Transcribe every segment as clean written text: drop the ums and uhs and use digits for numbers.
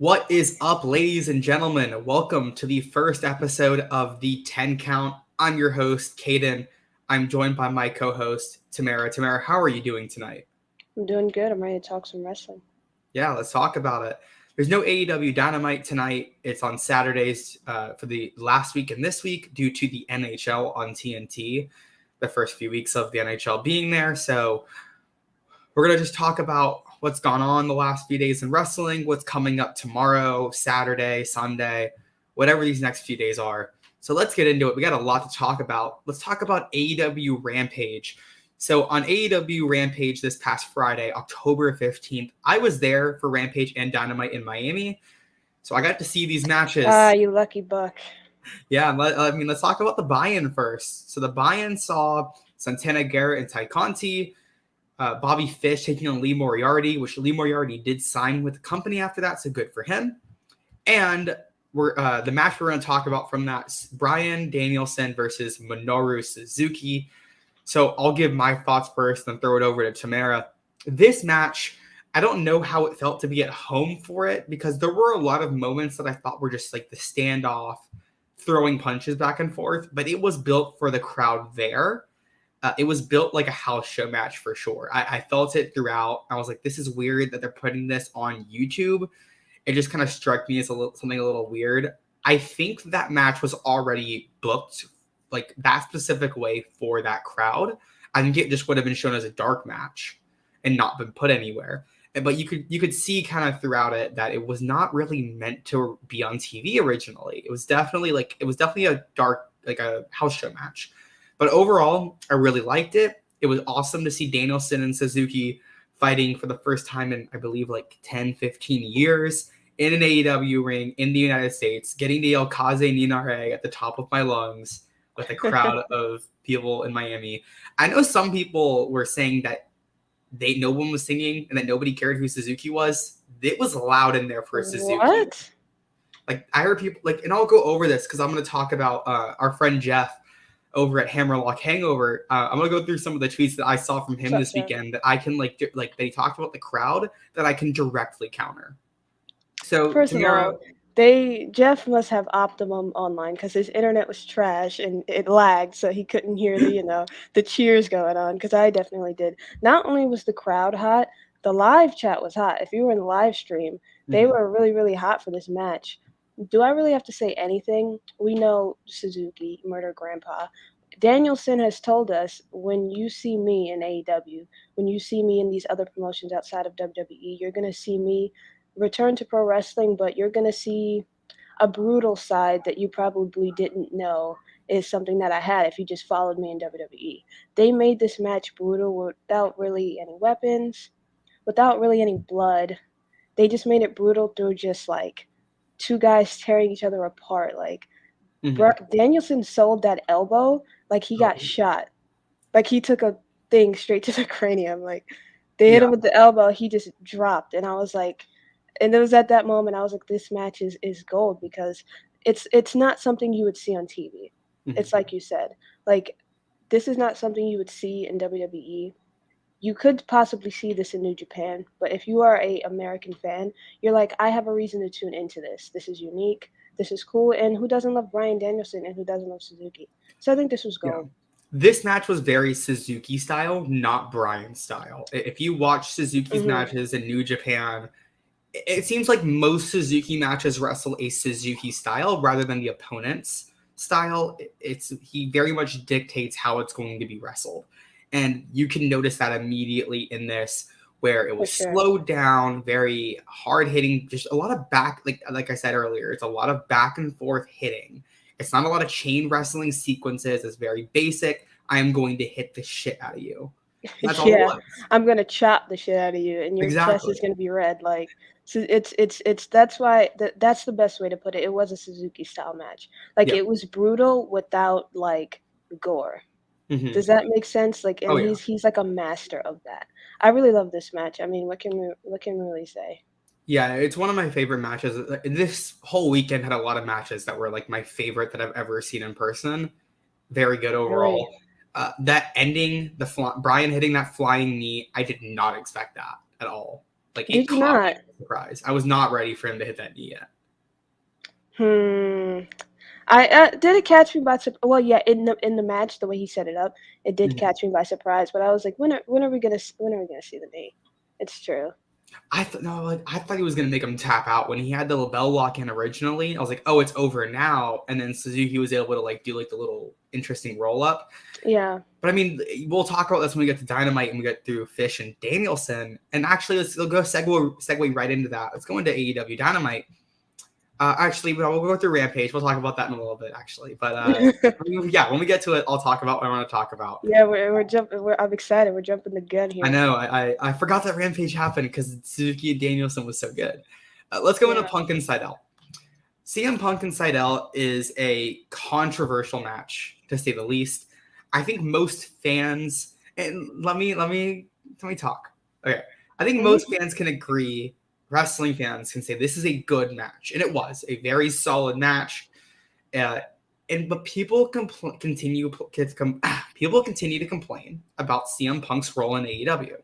What is up, ladies and gentlemen? Welcome to the first episode of the 10 Count. I'm your host, Kaden. I'm joined by my co-host, Tamara. Tamara, how are you doing tonight? I'm doing good. I'm ready to talk some wrestling. Yeah, let's talk about it. There's no Aew Dynamite tonight. It's on Saturdays for the last week and this week due to the NHL on TNT, the first few weeks of the NHL being there. So we're going to just talk about what's gone on the last few days in wrestling, what's coming up tomorrow, Saturday, Sunday, whatever these next few days are. So let's get into it. We got a lot to talk about. Let's talk about AEW Rampage. So on AEW Rampage this past Friday, October 15th, I was there for Rampage and Dynamite in Miami. So I got to see these matches. You lucky buck. Yeah, let's talk about the buy-in first. So the buy-in saw Santana Garrett and Ty Conti, Bobby Fish taking on Lee Moriarty, which Lee Moriarty did sign with the company after that, so good for him. And the match we're going to talk about from that, Bryan Danielson versus Minoru Suzuki. So I'll give my thoughts first and throw it over to Tamara. This match, I don't know how it felt to be at home for it, because there were a lot of moments that I thought were just like the standoff, throwing punches back and forth, but it was built for the crowd there. It was built like a house show match for sure. I felt it throughout. I was like, this is weird that they're putting this on YouTube. It just kind of struck me as something a little weird. I think that match was already booked like that specific way for that crowd. I think it just would have been shown as a dark match and not been put anywhere. But you could see kind of throughout it that it was not really meant to be on TV originally. It was definitely a dark, like a house show match. But overall, I really liked it. It was awesome to see Danielson and Suzuki fighting for the first time in, I believe, like 10, 15 years in an AEW ring in the United States, getting the El Kaze Ninare at the top of my lungs with a crowd of people in Miami. I know some people were saying that no one was singing and that nobody cared who Suzuki was. It was loud in there for Suzuki. What? Like, I heard people, like, and I'll go over this because I'm going to talk about our friend Jeff over at Hammerlock Hangover. I'm gonna go through some of the tweets that I saw from him this weekend that I can like that he talked about the crowd that I can directly counter. So First Tamara, of all, Jeff must have Optimum online because his internet was trash and it lagged, so he couldn't hear the cheers going on. Because I definitely did. Not only was the crowd hot, the live chat was hot. If you were in the live stream, they were really really hot for this match. Do I really have to say anything? We know Suzuki, Murder Grandpa. Danielson has told us, when you see me in AEW, when you see me in these other promotions outside of WWE, you're going to see me return to pro wrestling, but you're going to see a brutal side that you probably didn't know is something that I had if you just followed me in WWE. They made this match brutal without really any weapons, without really any blood. They just made it brutal through just like two guys tearing each other apart. Like Danielson sold that elbow like he got shot. Like he took a thing straight to the cranium. Like they hit him with the elbow, he just dropped. And I was like, and it was at that moment I was like, this match is gold because it's not something you would see on TV. It's like you said, like this is not something you would see in WWE. You could possibly see this in New Japan, but if you are a American fan, you're like, I have a reason to tune into this. This is unique. This is cool. And who doesn't love Bryan Danielson and who doesn't love Suzuki? So I think this was gold. Yeah. This match was very Suzuki style, not Bryan style. If you watch Suzuki's matches in New Japan, it seems like most Suzuki matches wrestle a Suzuki style rather than the opponent's style. He very much dictates how it's going to be wrestled. And you can notice that immediately in this, where it was slowed down, very hard hitting, just a lot of back, like I said earlier, it's a lot of back and forth hitting. It's not a lot of chain wrestling sequences. It's very basic. I am going to hit the shit out of you. That's all it was. I'm gonna chop the shit out of you, and your chest is gonna be red. Like, so it's that's why that's the best way to put it. It was a Suzuki style match. Like it was brutal without like gore. Does that make sense? Like, and he's like a master of that. I really love this match. I mean, what can we really say? Yeah, it's one of my favorite matches. This whole weekend had a lot of matches that were like my favorite that I've ever seen in person. Very good overall. That ending, Bryan hitting that flying knee, I did not expect that at all. Like, it Did you caught me not? by surprise. I was not ready for him to hit that knee yet. I did it catch me by surprise. Well, yeah, in the match, the way he set it up, it did catch me by surprise. But I was like, when are we gonna see the knee? It's true. I thought he was gonna make him tap out when he had the label lock in originally. I was like, oh, it's over now. And then Suzuki was able to like do like the little interesting roll up. Yeah. But I mean, we'll talk about this when we get to Dynamite and we get through Fish and Danielson. And actually, let's go segue right into that. Let's go into AEW Dynamite. Actually, we'll go through Rampage. We'll talk about that in a little bit, actually. But yeah, when we get to it, I'll talk about what I want to talk about. Yeah, we're jumping. I'm excited. We're jumping the gun here. I know. I forgot that Rampage happened because Suzuki and Danielson was so good. Let's go into Punk and Seidel. CM Punk and Seidel is a controversial match, to say the least. I think most fans, and let me talk. Okay, I think most fans can agree. Wrestling fans can say this is a good match, and it was a very solid match. But people continue to complain about CM Punk's role in AEW.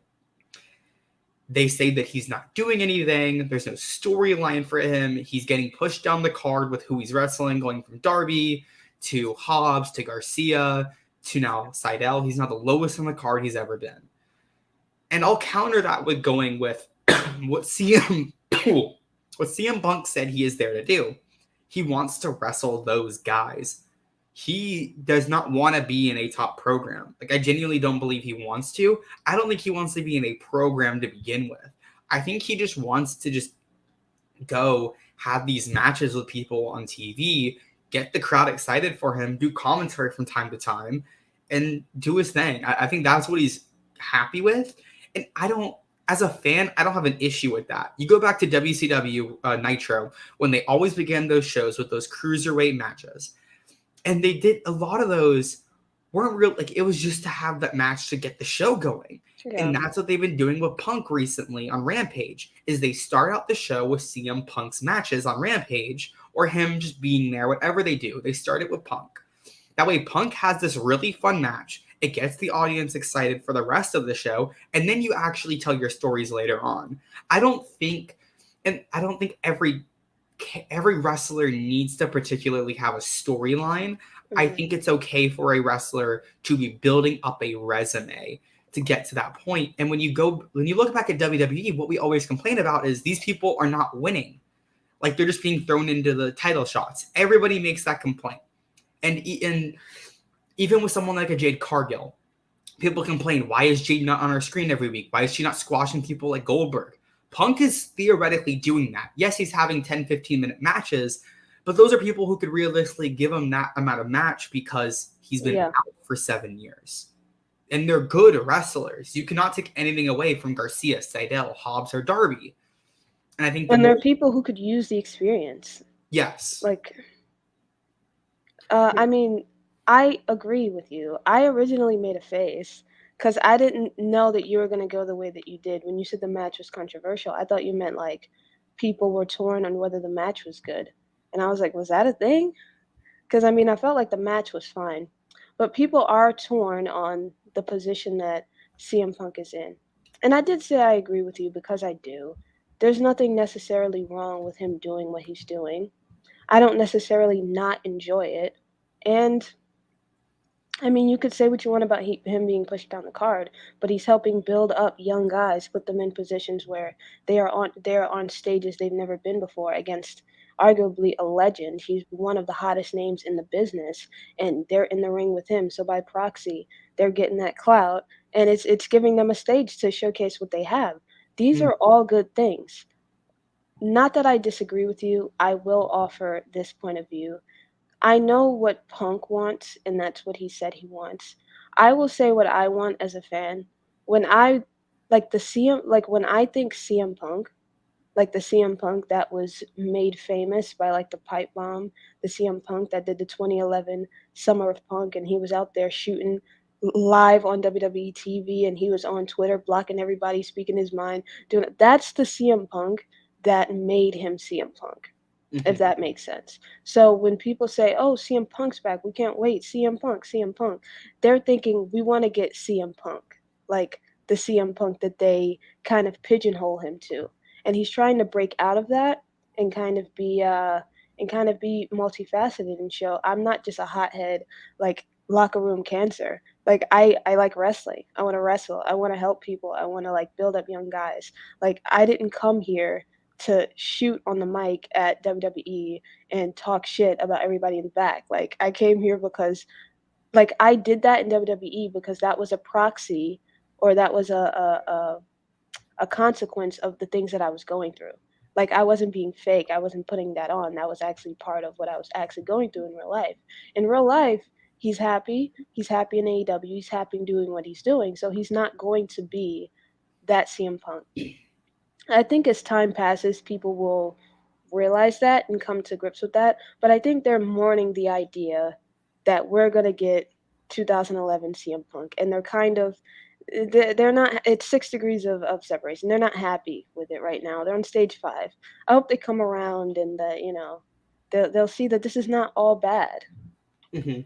They say that he's not doing anything. There's no storyline for him. He's getting pushed down the card with who he's wrestling, going from Darby to Hobbs to Garcia to now Seidel. He's not the lowest on the card he's ever been. And I'll counter that with going with what CM Punk said he is there to do. He wants to wrestle those guys. He does not want to be in a top program. Like, I genuinely don't believe he wants to. I don't think he wants to be in a program to begin with. I think he just wants to just go have these matches with people on TV, get the crowd excited for him, do commentary from time to time, and do his thing. I think that's what he's happy with. And as a fan, I don't have an issue with that. You go back to WCW Nitro, when they always began those shows with those cruiserweight matches. And they did a lot of those weren't real. Like, it was just to have that match to get the show going. Yeah. And that's what they've been doing with Punk recently on Rampage, is they start out the show with CM Punk's matches on Rampage, or him just being there, whatever they do. They start it with Punk. That way Punk has this really fun match. It gets the audience excited for the rest of the show, and then you actually tell your stories later on. I don't think every wrestler needs to particularly have a storyline. Mm-hmm. I think it's okay for a wrestler to be building up a resume to get to that point. And when you look back at WWE, what we always complain about is these people are not winning. Like, they're just being thrown into the title shots. Everybody makes that complaint. And even with someone like a Jade Cargill, people complain, why is Jade not on our screen every week? Why is she not squashing people like Goldberg? Punk is theoretically doing that. Yes, he's having 10, 15-minute matches, but those are people who could realistically give him that amount of match because he's been out for 7 years. And they're good wrestlers. You cannot take anything away from Garcia, Seidel, Hobbs, or Darby. And I think there are people who could use the experience. Yes. Like, I mean, I agree with you. I originally made a face because I didn't know that you were going to go the way that you did. When you said the match was controversial, I thought you meant like people were torn on whether the match was good. And I was like, was that a thing? Because, I mean, I felt like the match was fine. But people are torn on the position that CM Punk is in. And I did say I agree with you because I do. There's nothing necessarily wrong with him doing what he's doing. I don't necessarily not enjoy it. And I mean, you could say what you want about him being pushed down the card, but he's helping build up young guys, put them in positions where they're on stages they've never been before against arguably a legend. He's one of the hottest names in the business, and they're in the ring with him. So by proxy, they're getting that clout, and it's giving them a stage to showcase what they have. These are all good things. Not that I disagree with you. I will offer this point of view. I know what Punk wants, and that's what he said he wants. I will say what I want as a fan. When I when I think CM Punk, like the CM Punk that was made famous by like the pipe bomb, the CM Punk that did the 2011 Summer of Punk, and he was out there shooting live on WWE TV, and he was on Twitter blocking everybody, speaking his mind, doing it. That's the CM Punk that made him CM Punk. If that makes sense. So when people say, oh, CM Punk's back, we can't wait, CM Punk, they're thinking we want to get CM Punk. Like, the CM Punk that they kind of pigeonhole him to, and he's trying to break out of that and kind of be multifaceted and show I'm not just a hothead like locker room cancer. Like I like wrestling. I want to wrestle. I want to help people. I want to like build up young guys. Like I didn't come here to shoot on the mic at WWE and talk shit about everybody in the back. Like I came here because like I did that in WWE because that was a proxy or that was a consequence of the things that I was going through. Like I wasn't being fake. I wasn't putting that on. That was actually part of what I was actually going through in real life. In real life, he's happy. He's happy in AEW. He's happy in doing what he's doing. So he's not going to be that CM Punk. I think as time passes, people will realize that and come to grips with that. But I think they're mourning the idea that we're going to get 2011 CM Punk. And they're kind of, they're not, it's 6 degrees of separation. They're not happy with it right now. They're on stage 5. I hope they come around and that, they'll see that this is not all bad. Mm-hmm.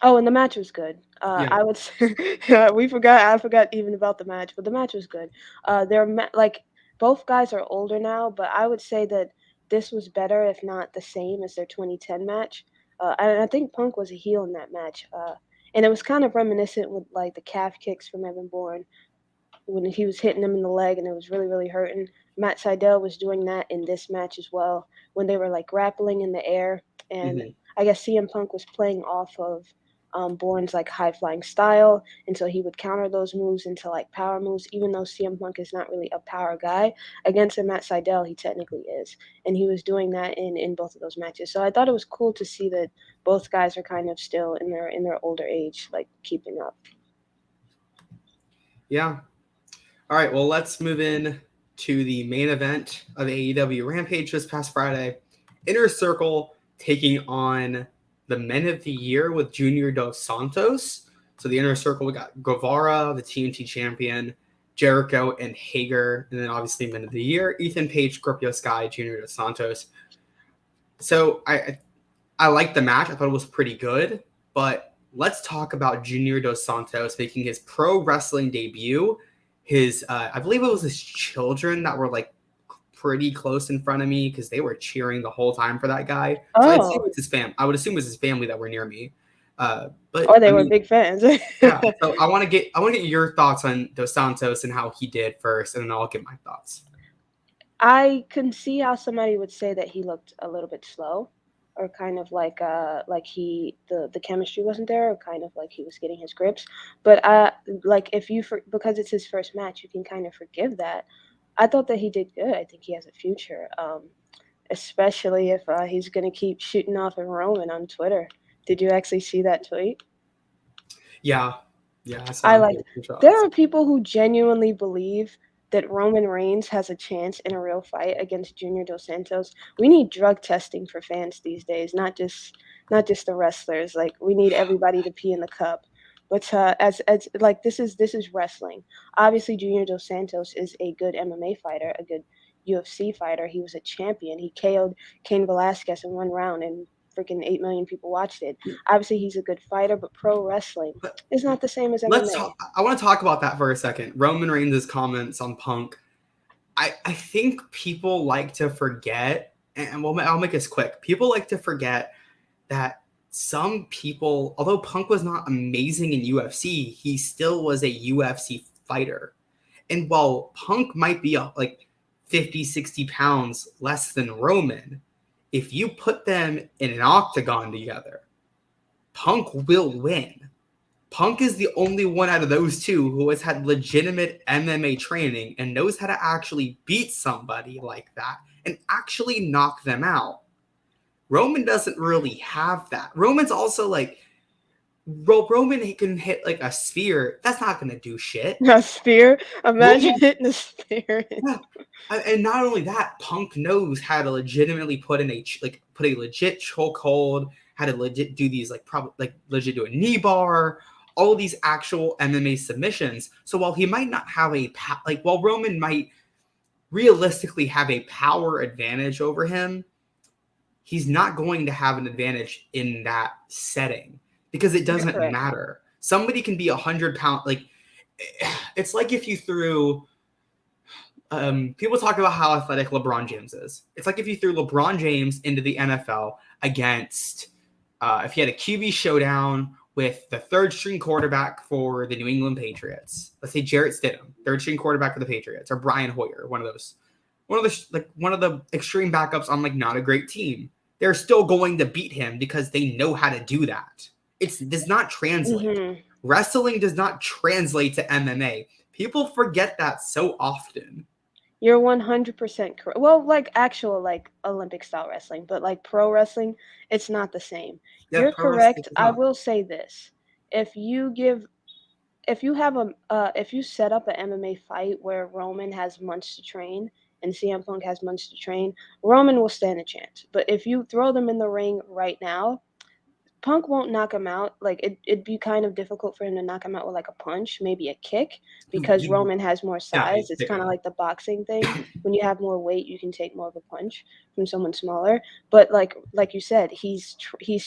Oh, and the match was good. Yeah. I would say I forgot even about the match, but the match was good. Like both guys are older now, but I would say that this was better, if not the same as their 2010 match. And I think Punk was a heel in that match. And it was kind of reminiscent with like the calf kicks from Evan Bourne when he was hitting him in the leg and it was really, really hurting. Matt Sydal was doing that in this match as well when they were like grappling in the air. And Mm-hmm. I guess CM Punk was playing off of Bourne's like high flying style, and so he would counter those moves into like power moves. Even though CM Punk is not really a power guy, against a Matt Sydal he technically is, and he was doing that in both of those matches. So I thought it was cool to see that both guys are kind of still in their older age, like keeping up. Yeah. All right. Well, let's move in to the main event of AEW Rampage this past Friday. Inner Circle taking on the Men of the Year with Junior Dos Santos. So the Inner Circle, we got Guevara, the TNT champion, Jericho, and Hager. And then obviously Men of the Year, Ethan Page, Scorpio Sky, Junior Dos Santos. So I liked the match. I thought it was pretty good. But let's talk about Junior Dos Santos making his pro wrestling debut. His, I believe it was his children that were like pretty close in front of me because they were cheering the whole time for that guy. So I'd assume it's his fam. I would assume it was his family that were near me. But or they were big fans. Yeah. So I want to get your thoughts on Dos Santos and how he did first, and then I'll give my thoughts. I can see how somebody would say that he looked a little bit slow, or kind of like the chemistry wasn't there, or kind of like he was getting his grips. But like because it's his first match, you can kind of forgive that. I thought that he did good. I think he has a future, especially if he's going to keep shooting off at Roman on Twitter. Did you actually see that tweet? Yeah. I like. There are people who genuinely believe that Roman Reigns has a chance in a real fight against Junior Dos Santos. We need drug testing for fans these days, not just the wrestlers. Like we need everybody to pee in the cup. But as like this is wrestling. Obviously, Junior Dos Santos is a good MMA fighter, a good UFC fighter. He was a champion. He KO'd Cain Velasquez in 1 round, and freaking 8 million people watched it. Obviously, he's a good fighter, but pro wrestling is not the same as MMA. I want to talk about that for a second. Roman Reigns' comments on Punk. I think people like to forget, and I'll make this quick. People like to forget that some people, although Punk was not amazing in UFC, he still was a UFC fighter. And while Punk might be like 50, 60 pounds less than Roman, if you put them in an octagon together, Punk will win. Punk is the only one out of those two who has had legitimate MMA training and knows how to actually beat somebody like that and actually knock them out. Roman doesn't really have that. Roman's also like, Roman he can hit like a spear. That's not going to do shit. A spear? Imagine hitting a spear. Yeah. And not only that, Punk knows how to legitimately put a legit chokehold, how to legit do these legit do a knee bar, all of these actual MMA submissions. So while he might not have while Roman might realistically have a power advantage over him, he's not going to have an advantage in that setting because it doesn't matter. Somebody can be 100 pounds. Like it's like if you threw. People talk about how athletic LeBron James is. It's like if you threw LeBron James into the NFL against, if he had a QB showdown with the third string quarterback for the New England Patriots. Let's say Jarrett Stidham, third string quarterback for the Patriots, or Brian Hoyer, one of the extreme backups on like not a great team. They're still going to beat him because they know how to do that. It does not translate. Mm-hmm. Wrestling does not translate to MMA. People forget that so often. You're 100% correct. Well, like actual like Olympic style wrestling, but like pro wrestling, it's not the same. Yeah, You're pro wrestling correct. is I not. will say this: if you if you set up an MMA fight where Roman has months to train and CM Punk has months to train, Roman will stand a chance. But if you throw them in the ring right now, Punk won't knock him out. Like it'd be kind of difficult for him to knock him out with like a punch, maybe a kick, because Roman has more Yeah, size. he's It's kind of bigger. like the boxing thing. When you have more weight, you can take more of a punch from someone smaller. But like you said, he's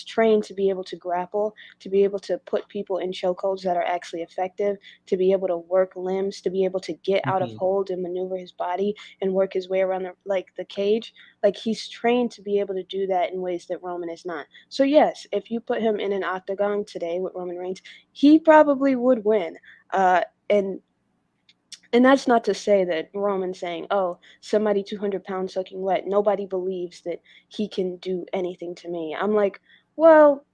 trained to be able to grapple, to be able to put people in chokeholds that are actually effective, to be able to work limbs, to be able to get out of Mhm. hold and maneuver his body and work his way around the cage. Like he's trained to be able to do that in ways that Roman is not. So yes, if you put him in an octagon today with Roman Reigns, he probably would win. And that's not to say that Roman's saying, "Oh, somebody 200 pounds soaking wet. Nobody believes that he can do anything to me." I'm like, well,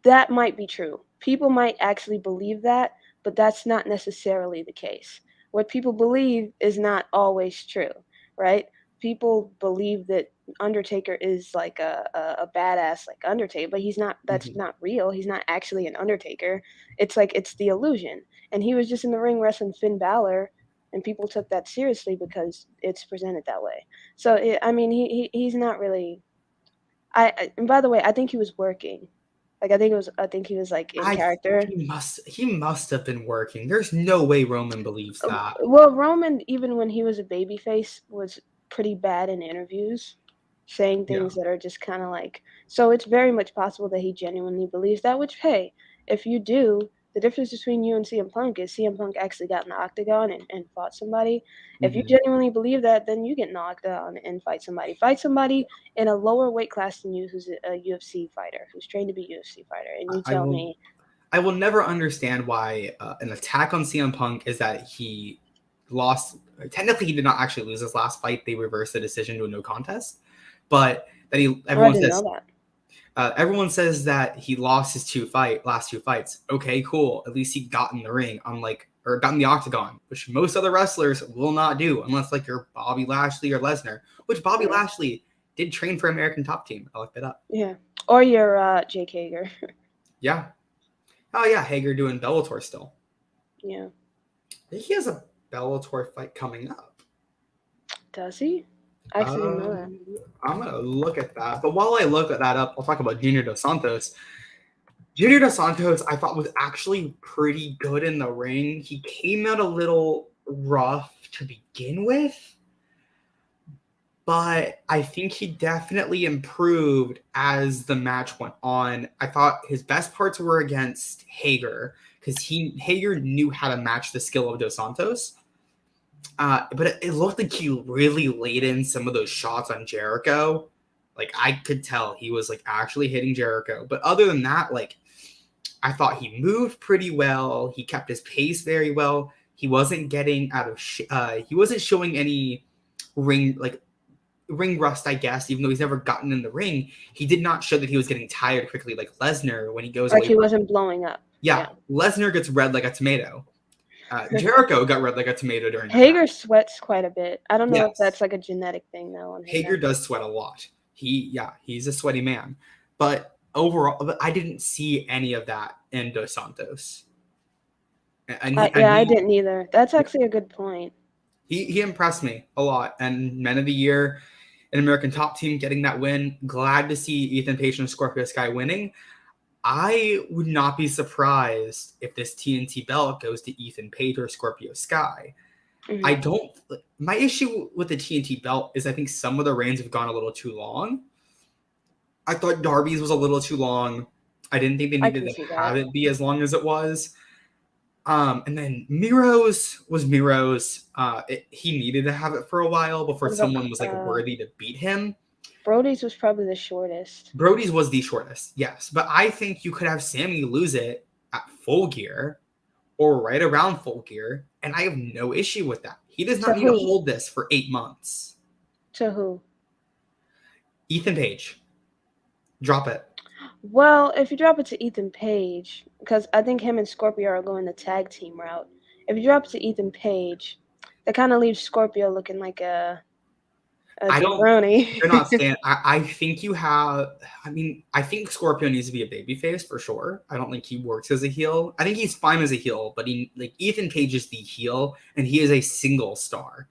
that might be true. People might actually believe that, but that's not necessarily the case. What people believe is not always true, right? People believe that Undertaker is like a badass like Undertaker, but he's not. That's Mhm. not real. He's not actually an Undertaker. It's like it's the illusion. And he was just in the ring wrestling Finn Balor, and people took that seriously because it's presented that way. So I mean, he's not really. And by the way, I think he was working. Like I think he was like in I character. he must have been working. There's no way Roman believes that. Well, Roman, even when he was a babyface, was pretty bad in interviews, saying Yeah. things that are just kind of like. So it's very much possible that he genuinely believes that. Which, hey, if you do, the difference between you and CM Punk is CM Punk actually got in the octagon and fought somebody. If you Mhm. genuinely believe that, then you get in the octagon and fight somebody. Fight somebody in a lower weight class than you, who's a UFC fighter, who's trained to be a UFC fighter, and you I tell will me. I will never understand why an attack on CM Punk is that he lost. Technically, he did not actually lose his last fight. They reversed the decision to a no contest, but that he Oh, I didn't know that. everyone says that he lost his last two fights. Okay, cool. At least he got in the ring. Or got in the octagon, which most other wrestlers will not do unless like you're Bobby Lashley or Lesnar, which Bobby Yeah. Lashley did train for American Top Team. I looked it up. Yeah. Or your Jake Hager. Yeah. Oh yeah, Hager doing Bellator still. Yeah. I think he has a Bellator fight coming up. Does he? I actually didn't know that. I'm gonna look at that. But while I look at that up, I'll talk about Junior Dos Santos. Junior Dos Santos, I thought was actually pretty good in the ring. He came out a little rough to begin with, but I think he definitely improved as the match went on. I thought his best parts were against Hager because Hager knew how to match the skill of Dos Santos. But it looked like he really laid in some of those shots on Jericho. Like I could tell he was like actually hitting Jericho. But other than that, like I thought he moved pretty well. He kept his pace very well. He wasn't getting out of. He wasn't showing any ring rust, I guess. Even though he's never gotten in the ring, he did not show that he was getting tired quickly, like Lesnar when he goes Like away he from. wasn't blowing up. Yeah, Yeah. Lesnar gets red like a tomato. Jericho got red like a tomato during that match. Hager sweats quite a bit. I don't know if Yes, that's like a genetic thing though on him. Hager does sweat a lot. He's a sweaty man. But overall, I didn't see any of that in Dos Santos. And I didn't either. That's actually a good point. he impressed me a lot. And Men of the Year, an American Top Team getting that win. Glad to see Ethan Page and Scorpio Sky winning. I would not be surprised if this TNT belt goes to Ethan Page or Scorpio Sky. I Hmm. don't. My issue with the TNT belt is I think some of the reigns have gone a little too long. I thought Darby's was a little too long. I didn't think they I needed can to see have that. it be as long as it was. And then Miro's was Miro's. He needed to have it for a while before What about someone was like worthy to beat him. Brody's was probably the shortest. Brody's was the shortest, yes. But I think you could have Sammy lose it at Full Gear or right around Full Gear, and I have no issue with that. He does not need to hold this for 8 months. To who? Ethan Page. Drop it. Well, if you drop it to Ethan Page, because I think him and Scorpio are going the tag team route. If you drop it to Ethan Page, that kind of leaves Scorpio looking like a jabroni. You're not saying. I think you have. I mean, I think Scorpio needs to be a babyface for sure. I don't think he works as a heel. I think he's fine as a heel, but Ethan Page is the heel, and he is a single star.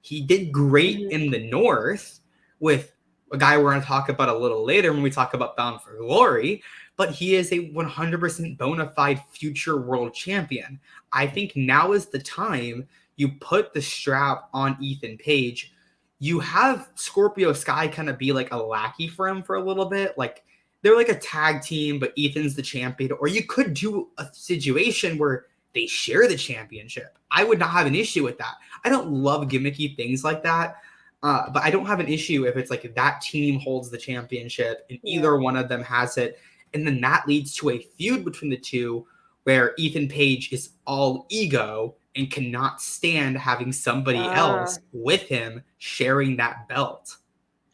He did great in the North with a guy we're going to talk about a little later when we talk about Bound for Glory, but he is a 100% bona fide future world champion. I think now is the time you put the strap on Ethan Page. You have Scorpio Sky kind of be like a lackey for him for a little bit. Like they're like a tag team, but Ethan's the champion. Or you could do a situation where they share the championship. I would not have an issue with that. I don't love gimmicky things like that. But I don't have an issue if it's like that team holds the championship and either one of them has it. And then that leads to a feud between the two where Ethan Page is all ego and cannot stand having somebody else with him sharing that belt.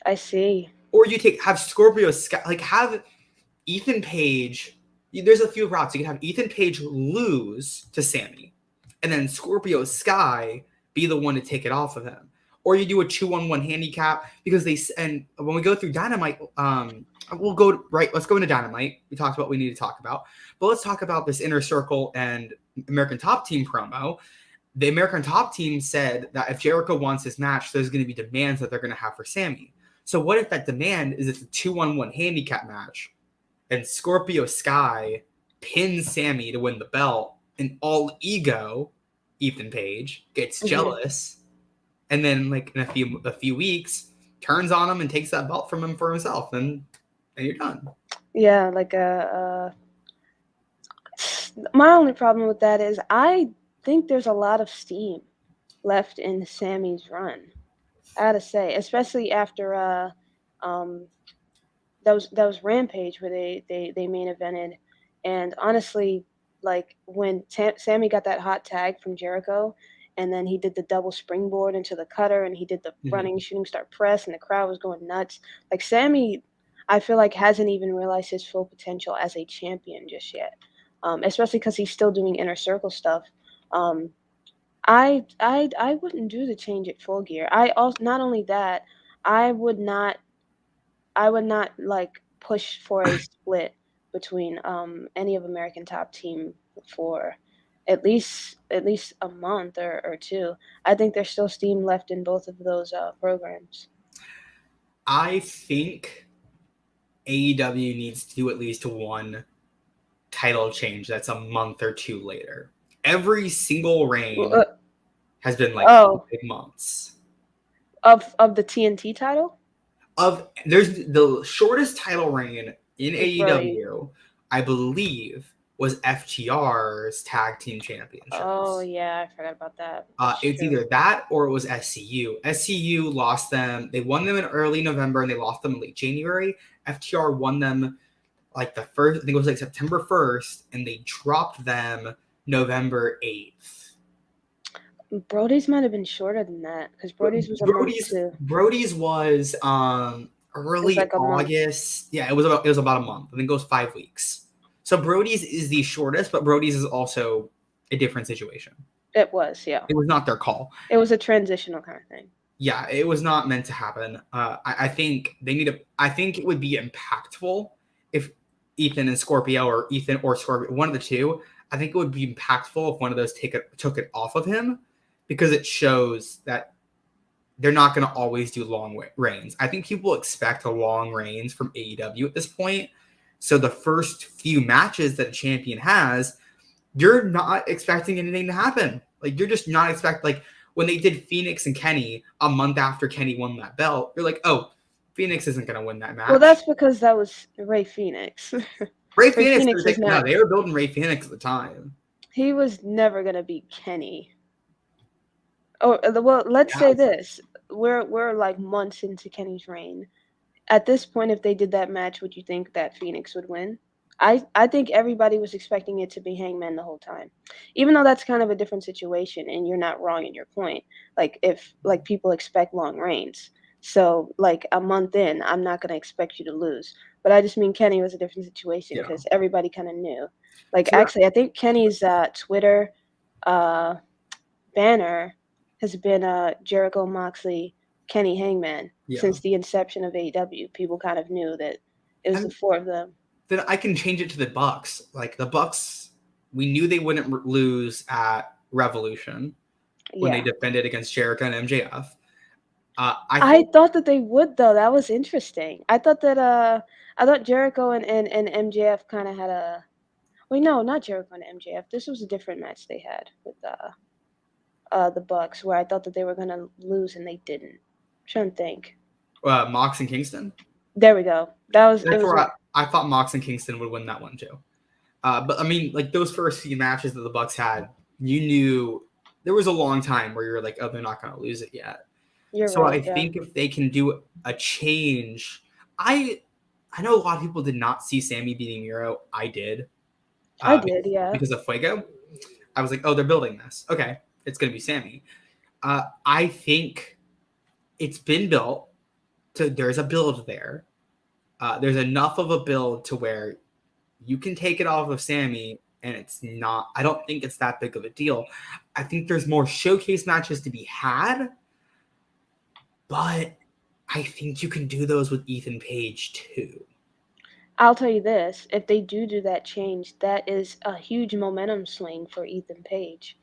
I see. Or you have Scorpio Sky, like have Ethan Page. There's a few routes. You can have Ethan Page lose to Sammy and then Scorpio Sky be the one to take it off of him. Or you do a 2-on-1 handicap because and when we go through Dynamite, we'll go right. Let's go into Dynamite. We talked about what we need to talk about, but let's talk about this Inner Circle and American Top Team promo. The American Top Team said that if Jericho wants his match, there's going to be demands that they're going to have for Sammy. So what if that demand is it's a 2-on-1 handicap match and Scorpio Sky pins Sammy to win the belt and all ego Ethan Page gets jealous. And then, like in a few weeks, turns on him and takes that belt from him for himself, and you're done. Yeah, like my only problem with that is I think there's a lot of steam left in Sammy's run. I gotta say, especially after that was Rampage where they main evented, and honestly, like when Sammy got that hot tag from Jericho. And then he did the double springboard into the cutter, and he did the running shooting star press, and the crowd was going nuts. Like Sammy, I feel like hasn't even realized his full potential as a champion just yet, especially because he's still doing Inner Circle stuff. I wouldn't do the change at Full Gear. I also not only that, I would not like push for a split between any of American Top Team for at least a month or two. I think there's still steam left in both of those programs. I think AEW needs to do at least one title change that's a month or two later. Every single reign has been like 5 months. Of the TNT title? There's the shortest title reign in AEW, I believe, was FTR's tag team championships. Oh yeah, I forgot about that. It's either that or it was SCU. SCU lost them. They won them in early November and they lost them in late January. FTR won them like the first, I think it was like September 1st, and they dropped them November 8th. Brody's might have been shorter than that because Brody's was a month too. Brody's was early like August. Yeah, it was about a month. I think it goes 5 weeks. So Brody's is the shortest, but Brody's is also a different situation. It was, yeah. It was not their call. It was a transitional kind of thing. Yeah, it was not meant to happen. I think they need to. I think it would be impactful if Ethan and Scorpio, or Ethan or Scorpio, one of the two. I think it would be impactful if one of those took it off of him, because it shows that they're not going to always do long reigns. I think people expect a long reigns from AEW at this point. So the first few matches that a champion has, you're not expecting anything to happen. Like you're just not like when they did Phoenix and Kenny a month after Kenny won that belt, you're like, oh, Phoenix isn't going to win that match. Well, that's because that was Ray Phoenix. Ray Phoenix they were building Ray Phoenix at the time. He was never gonna beat Kenny. Oh, well, let's Yeah, say this: we're like months into Kenny's reign. At this point, if they did that match, would you think that Phoenix would win? I think everybody was expecting it to be Hangman the whole time, even though that's kind of a different situation, and you're not wrong in your point. Like if like people expect long reigns, so like a month in, I'm not gonna expect you to lose. But I just mean Kenny was a different situation yeah. because everybody kind of knew. Like So actually, I think Kenny's Twitter uh, banner has been Jericho Moxley, Kenny Hangman yeah. since the inception of AEW. People kind of knew that it was the And four of them. then I can change it to the Bucks. Like the Bucks, we knew they wouldn't lose at Revolution when they Yeah. defended against Jericho and MJF. I I think thought that they would though. That was interesting. I thought Jericho and MJF kind of had a wait, no, not Jericho and MJF. This was a different match they had with the Bucks where I thought that they were gonna lose and they didn't. Trying to think. Mox and Kingston. There we go. That was it That's was where I thought Mox and Kingston would win that one too. But I mean, like those first few matches that the Bucks had, you knew there was a long time where you're like, oh, they're not going to lose it yet. you're So right, I yeah. think if they can do a change, I know a lot of people did not see Sammy beating Miro. I did. I did, yeah. Because of Fuego. I was like, oh, they're building this. Okay, it's going to be Sammy. I think it's been built. There's a build there. There's enough of a build to where you can take it off of Sammy and it's not, I don't think it's that big of a deal. I think there's more showcase matches to be had, but I think you can do those with Ethan Page too. I'll tell you this, if they do that change, that is a huge momentum swing for Ethan Page.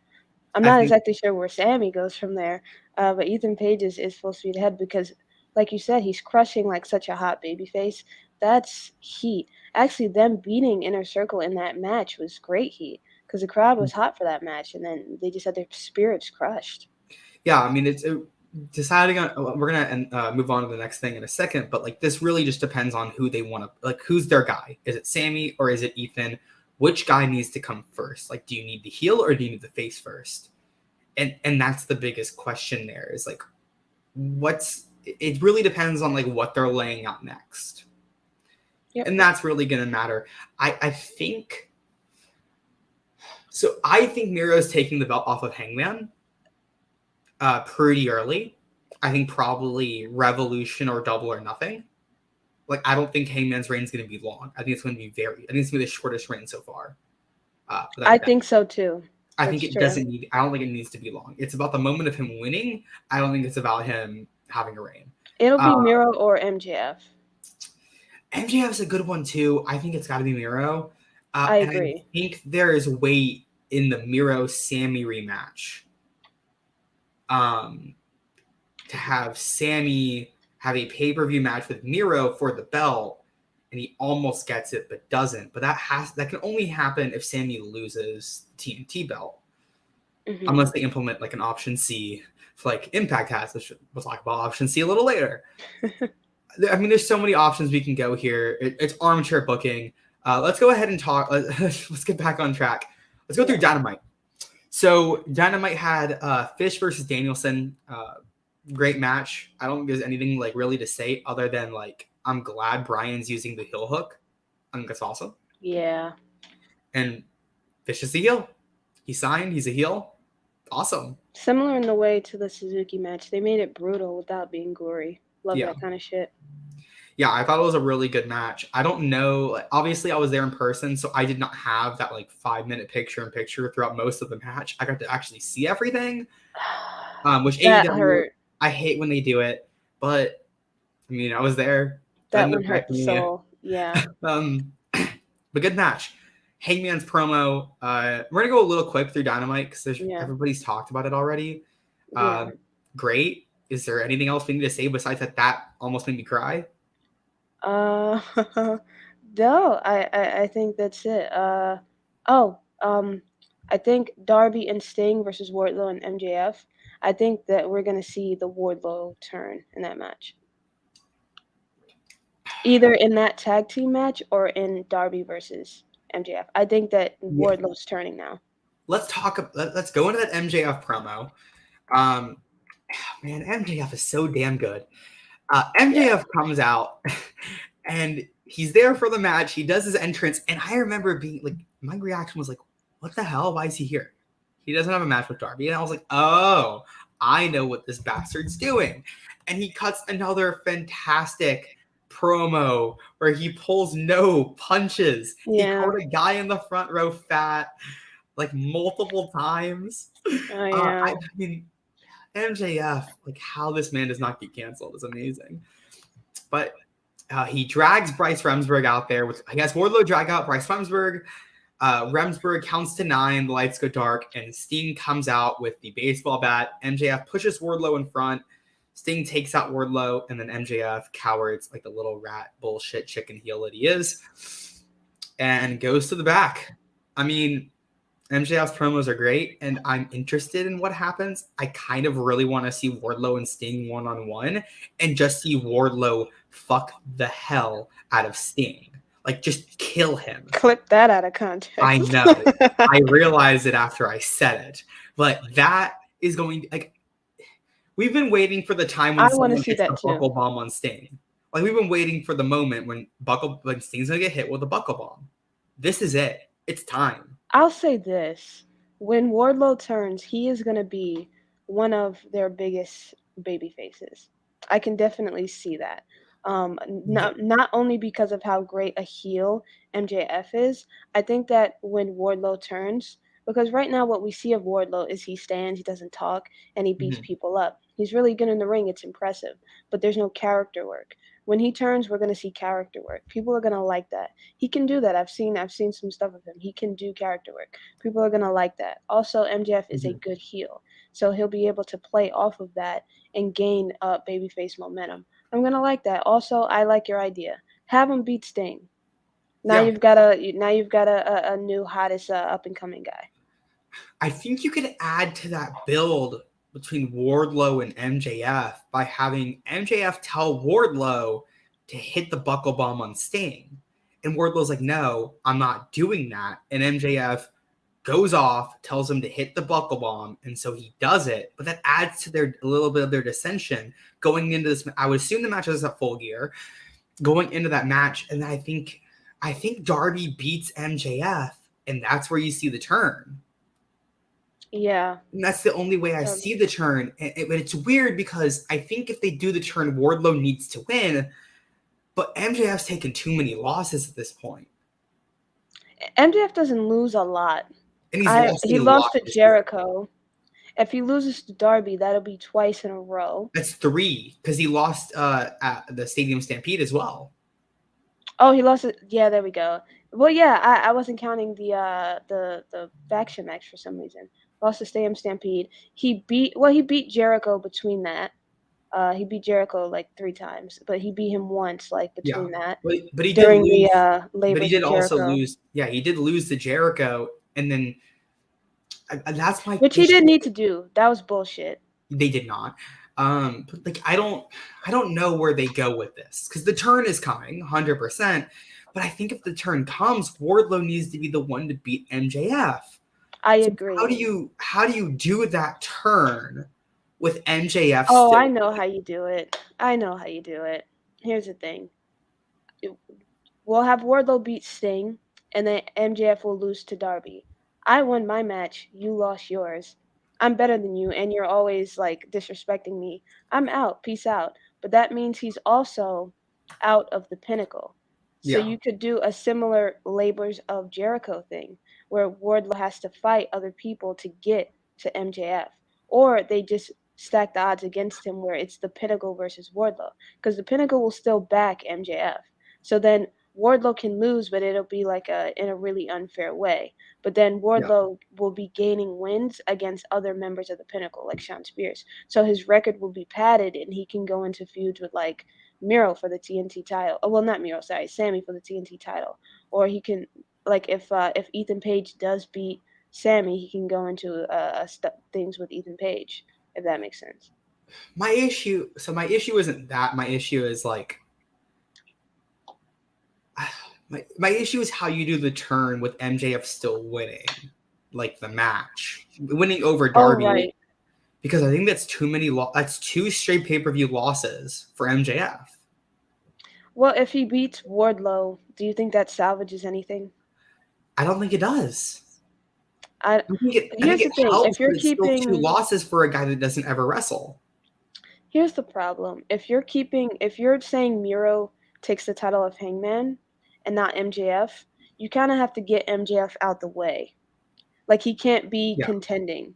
I'm I not think, exactly sure where Sammy goes from there, but Ethan Page is full speed ahead because, like you said, he's crushing like such a hot baby face. That's heat. Actually, them beating Inner Circle in that match was great heat because the crowd was hot for that match, and then they just had their spirits crushed. yeah, I mean, it's deciding on, we're going to move on to the next thing in a second, but like this really just depends on who they want to, like who's their guy. Is it Sammy or is it Ethan? Which guy needs to come first? Like, do you need the heel or do you need the face first? And that's the biggest question there is like, it really depends on like what they're laying out next. Yep. And that's really going to matter. I think so. I think Miro's taking the belt off of Hangman pretty early. I think probably Revolution or Double or Nothing. Like, I don't think Hangman's reign is going to be long. I think it's going to be I think it's going to be the shortest reign so far. I think so too. I think That's it true. doesn't need. I don't think it needs to be long. It's about the moment of him winning. I don't think it's about him having a reign. It'll be Miro or MJF. MJF's a good one too. I think it's got to be Miro. I And agree. I think there is weight in the Miro Sammy rematch. To have Sammy have a pay-per-view match with Miro for the belt, and he almost gets it but doesn't. But that can only happen if Sammy loses the TNT belt, unless they implement like an option C, like Impact has. Which we'll talk about option C a little later. I mean, there's so many options we can go here. It's armchair booking. Let's go ahead and talk. Let's get back on track. Let's go through Dynamite. So Dynamite had Fish versus Danielson. Great match. I don't think there's anything like really to say other than like I'm glad Brian's using the heel hook. I think that's awesome. Yeah. And Fish is the heel. He signed. He's a heel. Awesome. Similar in the way to the Suzuki match. They made it brutal without being gory. Love Yeah. that kind of shit. Yeah, I thought it was a really good match. I don't know. Obviously, I was there in person, so I did not have that like 5-minute picture-in-picture throughout most of the match. I got to actually see everything, which That AEW, hurt. I hate when they do it, but I mean, I was there. That one hurt the soul. Yeah. But good match. Hangman's promo. We're gonna go a little quick through Dynamite because everybody's talked about it already. Great. Is there anything else we need to say besides that almost made me cry? No, I think that's it. I think Darby and Sting versus Wardlow and MJF. I think that we're gonna see the Wardlow turn in that match. Either in that tag team match or in Darby versus MJF. I think that Wardlow's turning now. let's go into that MJF promo. Man, MJF is so damn good. MJF comes out and he's there for the match. He does his entrance, and I remember being like, my reaction was like, what the hell? Why is he here? He doesn't have a match with Darby. And I was like, oh, I know what this bastard's doing. And he cuts another fantastic promo where he pulls no punches. Yeah. He called a guy in the front row fat like multiple times. Oh, yeah. I mean, MJF, like how this man does not get canceled is amazing. But he drags Bryce Remsburg out there with, I guess, Wardlow drag out Bryce Remsburg. Remsburg counts to 9, the lights go dark, and Sting comes out with the baseball bat. MJF pushes Wardlow in front. Sting takes out Wardlow, and then MJF cowers like the little rat bullshit chicken heel that he is, and goes to the back. I mean, MJF's promos are great, and I'm interested in what happens. I kind of really want to see Wardlow and Sting one-on-one and just see Wardlow fuck the hell out of Sting. Like, just kill him. Clip that out of context. I know. I realized it after I said it. But that is going to, like, we've been waiting for the time when someone hits the buckle bomb on Sting. Like, we've been waiting for the moment when Sting's going to get hit with a buckle bomb. This is it. It's time. I'll say this. When Wardlow turns, he is going to be one of their biggest baby faces. I can definitely see that. Not only because of how great a heel MJF is, I think that when Wardlow turns, because right now what we see of Wardlow is he stands, he doesn't talk, and he beats people up. He's really good in the ring. It's impressive, but there's no character work. When he turns, we're going to see character work. People are going to like that. He can do that. I've seen some stuff of him. He can do character work. People are going to like that. Also, MJF is a good heel, so he'll be able to play off of that and gain babyface momentum. I'm going to like that. Also, I like your idea. Have him beat Sting. Now you've got a new hottest up and coming guy. I think you could add to that build between Wardlow and MJF by having MJF tell Wardlow to hit the buckle bomb on Sting. And Wardlow's like, no, I'm not doing that. And MJF goes off, tells him to hit the buckle bomb, and so he does it. But that adds to a little bit of their dissension going into this. I would assume the match is at Full Gear. Going into that match, and I think Darby beats MJF, and that's where you see the turn. Yeah. And that's the only way I see the turn. But it's weird because I think if they do the turn, Wardlow needs to win. But MJF's taken too many losses at this point. MJF doesn't lose a lot. And he lost to Jericho. If he loses to Darby, that'll be twice in a row. That's 3 because he lost at the Stadium Stampede as well. Oh, he lost it. Yeah, there we go. Well, yeah, I wasn't counting the faction match for some reason. Lost the Stadium Stampede. He beat Jericho between that. He beat Jericho like 3 times, but he beat him once like between that. But he during did lose, the labor. But he did also lose. Yeah, he did lose to Jericho, and then that's my. Which he didn't need to do. That was bullshit. They did not. But like I don't know where they go with this because the turn is coming 100%. But I think if the turn comes, Wardlow needs to be the one to beat MJF. I agree. How do you do that turn with MJF? Oh, I know how you do it. Here's the thing. We'll have Wardlow beat Sting, and then MJF will lose to Darby. I won my match. You lost yours. I'm better than you, and you're always like disrespecting me. I'm out. Peace out. But that means he's also out of the Pinnacle. So you could do a similar Labors of Jericho thing where Wardlow has to fight other people to get to MJF. Or they just stack the odds against him where it's the Pinnacle versus Wardlow. Because the Pinnacle will still back MJF. So then Wardlow can lose, but it'll be like in a really unfair way. But then Wardlow will be gaining wins against other members of the Pinnacle, like Shawn Spears. So his record will be padded, and he can go into feuds with like Miro for the TNT title. Oh, well, not Miro, sorry, Sammy for the TNT title. Or he can, like, if Ethan Page does beat Sammy, he can go into things with Ethan Page, if that makes sense. My issue isn't that. My issue is like. My issue is how you do the turn with MJF still winning. like the match, winning over Oh, Darby, right. because I think that's too many. That's 2 straight pay-per-view losses for MJF. Well, if he beats Wardlow, do you think that salvages anything? I don't think it does. I I think Here's the it thing: helps, if you're but it's still 2 keeping, losses for a guy that doesn't ever wrestle. here's the problem: if you're saying Miro takes the title of Hangman and not MJF, you kind of have to get MJF out the way. Like he can't be Yeah. contending.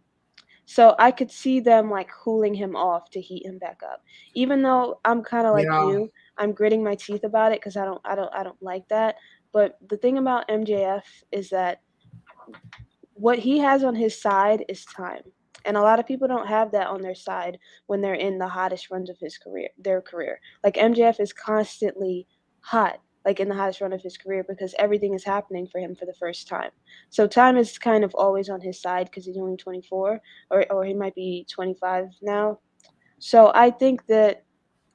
So I could see them like cooling him off to heat him back up. Even though I'm kind of like Yeah. you, I'm gritting my teeth about it because I don't like that. But the thing about MJF is that what he has on his side is time. And a lot of people don't have that on their side when they're in the hottest runs of their career. Like MJF is constantly hot, like in the hottest run of his career because everything is happening for him for the first time. So time is kind of always on his side because he's only 24 or he might be 25 now. So I think that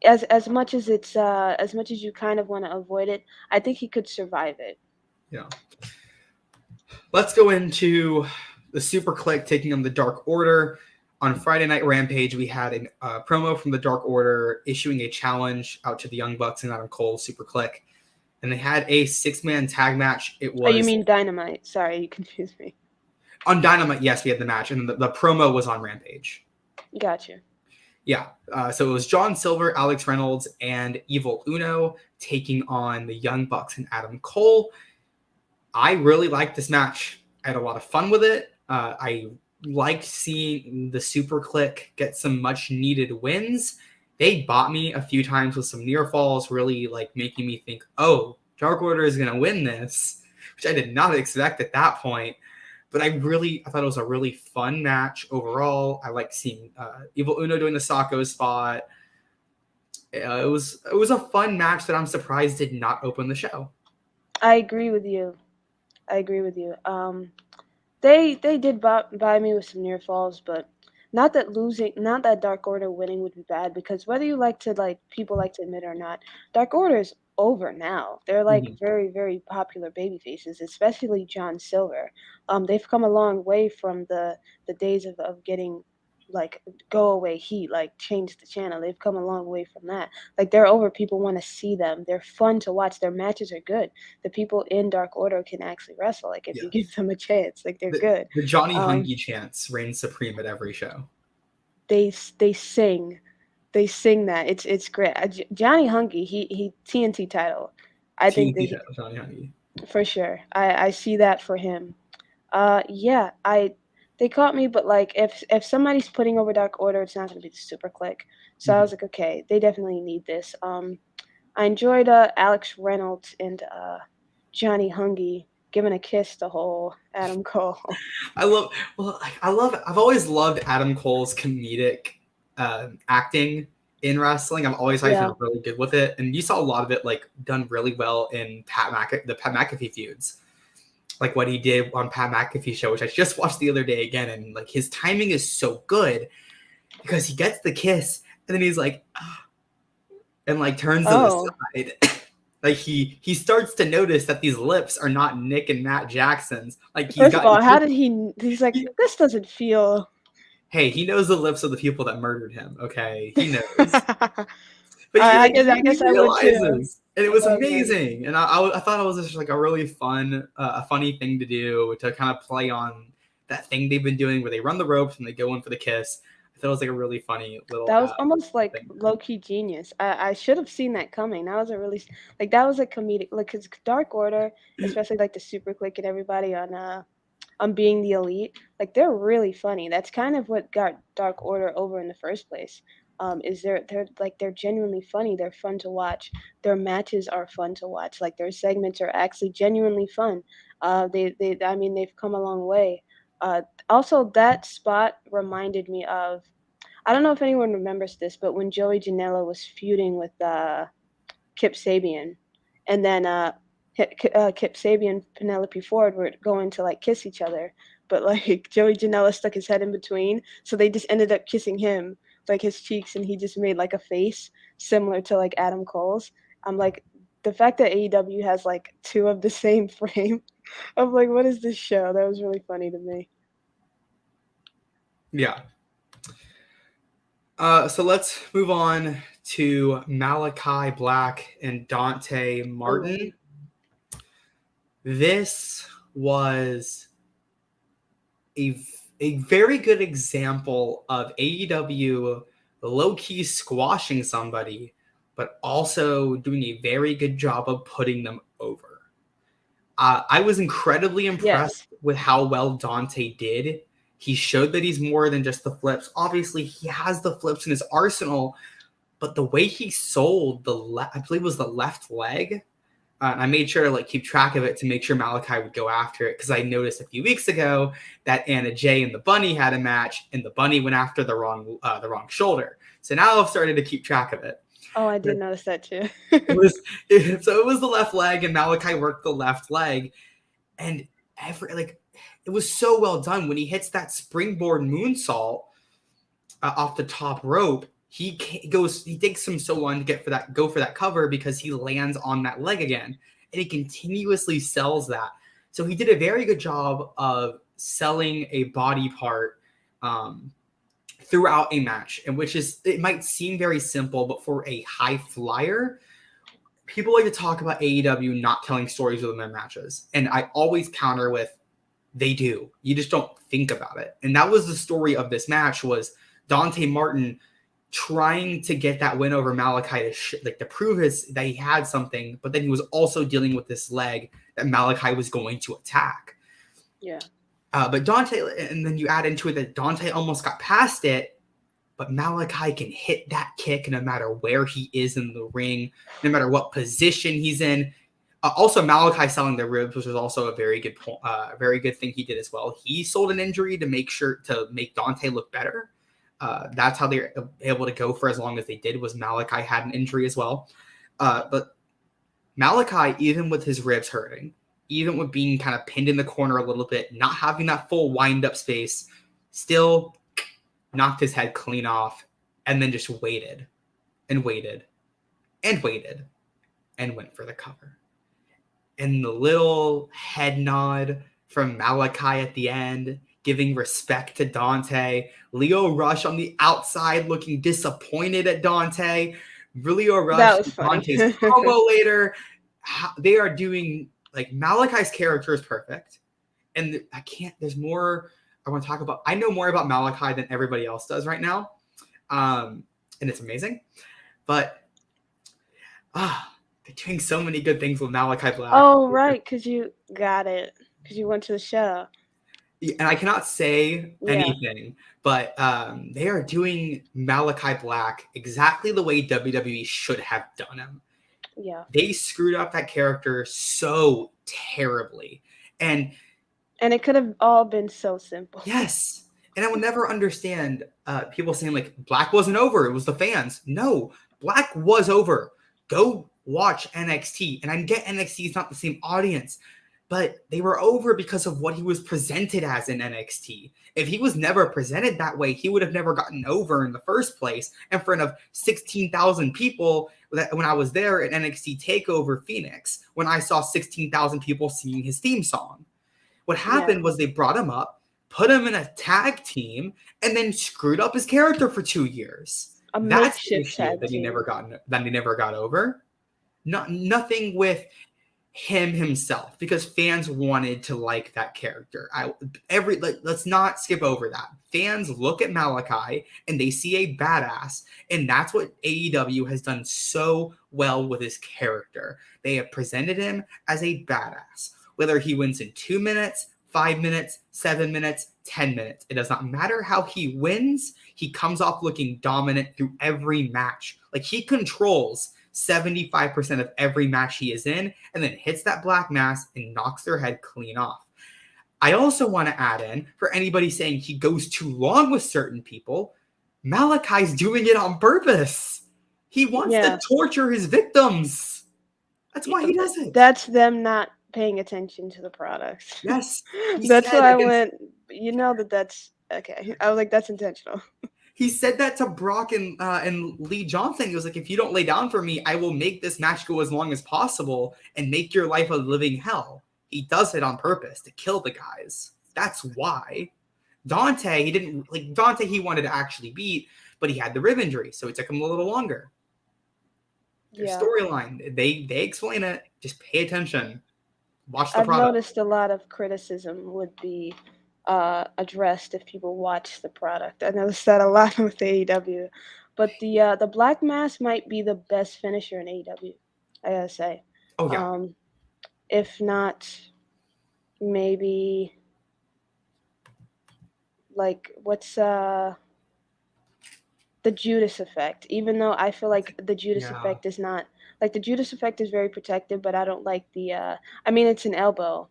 as much as as much as you kind of want to avoid it, I think he could survive it. Yeah. Let's go into the Super Click taking on the Dark Order. On Friday Night Rampage, we had a promo from the Dark Order issuing a challenge out to the Young Bucks and Adam Cole, Super Click. And they had a 6-man tag match. It was Oh, you mean Dynamite? Sorry, you confused me. on Dynamite. Yes, we had the match, and the promo was on Rampage. Gotcha. Yeah, so it was John Silver, Alex Reynolds, and Evil Uno taking on the Young Bucks and Adam Cole. I really liked this match. I had a lot of fun with it. I liked seeing the Super Click get some much needed wins. They bought me a few times with some near falls, really like making me think, oh, Dark Order is going to win this, which I did not expect at that point. But I thought it was a really fun match overall. I liked seeing Evil Uno doing the Sacco spot. It was a fun match that I'm surprised did not open the show. I agree with you. I agree with you. They did buy me with some near falls, but not that Dark Order winning would be bad because whether you people like to admit it or not, Dark Order is over now. They're like Mhm. very very popular baby faces, especially John Silver. They've come a long way from the days of getting like go away heat, like change the channel. They've come a long way from that. Like they're over. People want to see them. They're fun to watch. Their matches are good. The people in Dark Order can actually wrestle. Like if Yeah. you give them a chance, like they're The, good. the Johnny Um, Hungy chants reigns supreme at every show. they sing, they sing that it's great. Johnny Hungy, he TNT title. I think that TNT title, Johnny Hungy. for sure. I see that for him. Yeah, I they caught me, but like if somebody's putting over Dark Order, it's not gonna be the Super Click. So I was like, okay, they definitely need this. I enjoyed Alex Reynolds and Johnny Hungy giving a kiss to whole Adam Cole. I've always loved Adam Cole's comedic acting in wrestling. I've always thought he's Yeah. been really good with it, and you saw a lot of it like done really well in the Pat McAfee feuds, like what he did on Pat McAfee show, which I just watched the other day again, and like his timing is so good because he gets the kiss and then he's like, and like turns to the Oh, side. Like he starts to notice that these lips are not Nick and Matt Jackson's. Like he's first of got all, how did he's like, he, this doesn't feel. hey, he knows the lips of the people that murdered him. Okay, he knows. I, But I guess I he guess I would too. realizes, and it was Oh man. amazing. And I thought it was just like a really fun, a funny thing to do to kind of play on that thing they've been doing where they run the ropes and they go in for the kiss. I thought it was like a really funny little That was almost like thing. low key genius. I should have seen that coming. That was a really like that was a comedic like cause Dark Order, especially like the Super Click and everybody on being the elite, like they're really funny. That's kind of what got Dark Order over in the first place. Is they're genuinely funny. They're fun to watch. Their matches are fun to watch. Like their segments are actually genuinely fun. They I mean they've come a long way. Also that spot reminded me of I don't know if anyone remembers this, but when Joey Janela was feuding with Kip Sabian, and then Kip Sabian and Penelope Ford were going to like kiss each other, but like Joey Janela stuck his head in between, so they just ended up kissing him, like his cheeks, and he just made like a face similar to like Adam Cole's. I'm like, the fact that AEW has like two of the same frame, I'm like, what is this show? That was really funny to me. Yeah. So let's move on to Malachi Black and Dante Martin. Ooh. This was a very good example of AEW low-key squashing somebody, but also doing a very good job of putting them over. I was incredibly impressed with how well Dante did. He showed that he's more than just the flips. Obviously, he has the flips in his arsenal, but the way he sold I believe it was the left leg. I made sure to keep track of it to make sure Malachi would go after it, because I noticed a few weeks ago that Anna Jay and the Bunny had a match, and the Bunny went after the wrong shoulder. So now I've started to keep track of it. Oh, I did notice that too. it was the left leg, and Malachi worked the left leg, and it was so well done when he hits that springboard moonsault off the top rope. He takes him so long to go for that cover because he lands on that leg again, and he continuously sells that. So he did a very good job of selling a body part throughout a match, and it might seem very simple, but for a high flyer, people like to talk about AEW not telling stories within their matches, and I always counter with, they do. You just don't think about it. And that was the story of this match, was Dante Martin trying to get that win over Malachi to prove that he had something, but then he was also dealing with this leg that Malachi was going to attack. Yeah. But Dante, and then you add into it that Dante almost got past it, but Malachi can hit that kick no matter where he is in the ring, no matter what position he's in. Also, Malachi selling the ribs, which was also a very good thing he did as well. He sold an injury to make Dante look better. That's how they were able to go for as long as they did, was Malachi had an injury as well. But Malachi, even with his ribs hurting, even with being kind of pinned in the corner a little bit, not having that full wind-up space, still knocked his head clean off, and then just waited and waited and waited and went for the cover. And the little head nod from Malachi at the end, giving respect to Dante. Lio Rush on the outside looking disappointed at Dante. Lio Rush, Dante's promo later. They are doing, Malachi's character is perfect. And there's more I want to talk about. I know more about Malachi than everybody else does right now. And it's amazing. But, they're doing so many good things with Malachi Black. Oh, right, because you got it. Because you went to the show. And I cannot say anything, but they are doing Malachi Black exactly the way WWE should have done him. Yeah. They screwed up that character so terribly. And it could have all been so simple. Yes. And I will never understand people saying, Black wasn't over. It was the fans. No, Black was over. Go watch NXT. And I get NXT is not the same audience, but they were over because of what he was presented as in NXT. If he was never presented that way, he would have never gotten over in the first place in front of 16,000 people when I was there at NXT TakeOver Phoenix, when I saw 16,000 people singing his theme song. What happened was they brought him up, put him in a tag team, and then screwed up his character for 2 years. That's the issue that he never got over. Nothing with him himself, because fans wanted to like that character. Let's not skip over that. Fans look at Malachi and they see a badass, and that's what AEW has done so well with his character. They have presented him as a badass. Whether he wins in 2 minutes, 5 minutes, 7 minutes, 10 minutes. It does not matter how he wins. He comes off looking dominant through every match. He controls 75% of every match he is in, and then hits that black mass and knocks their head clean off. I also want to add in, for anybody saying he goes too long with certain people, Malachi's doing it on purpose. He wants to torture his victims. That's why he does it. That's them not paying attention to the products. Yes. That's why I went, that's okay. I was like, that's intentional. He said that to Brock and Lee Johnson. He was like, if you don't lay down for me, I will make this match go as long as possible and make your life a living hell. He does it on purpose to kill the guys. That's why. Dante, he wanted to actually beat, but he had the rib injury, so it took him a little longer. Their storyline, they explain it. Just pay attention. Watch the product. I've noticed a lot of criticism would be addressed if people watch the product. I noticed that a lot with AEW, but the Black Mass might be the best finisher in AEW. I gotta say. Oh yeah. If not, maybe like what's the Judas effect. Even though I feel like the Judas effect is not like the Judas effect is very protective, but I don't like the. I mean, it's an elbow.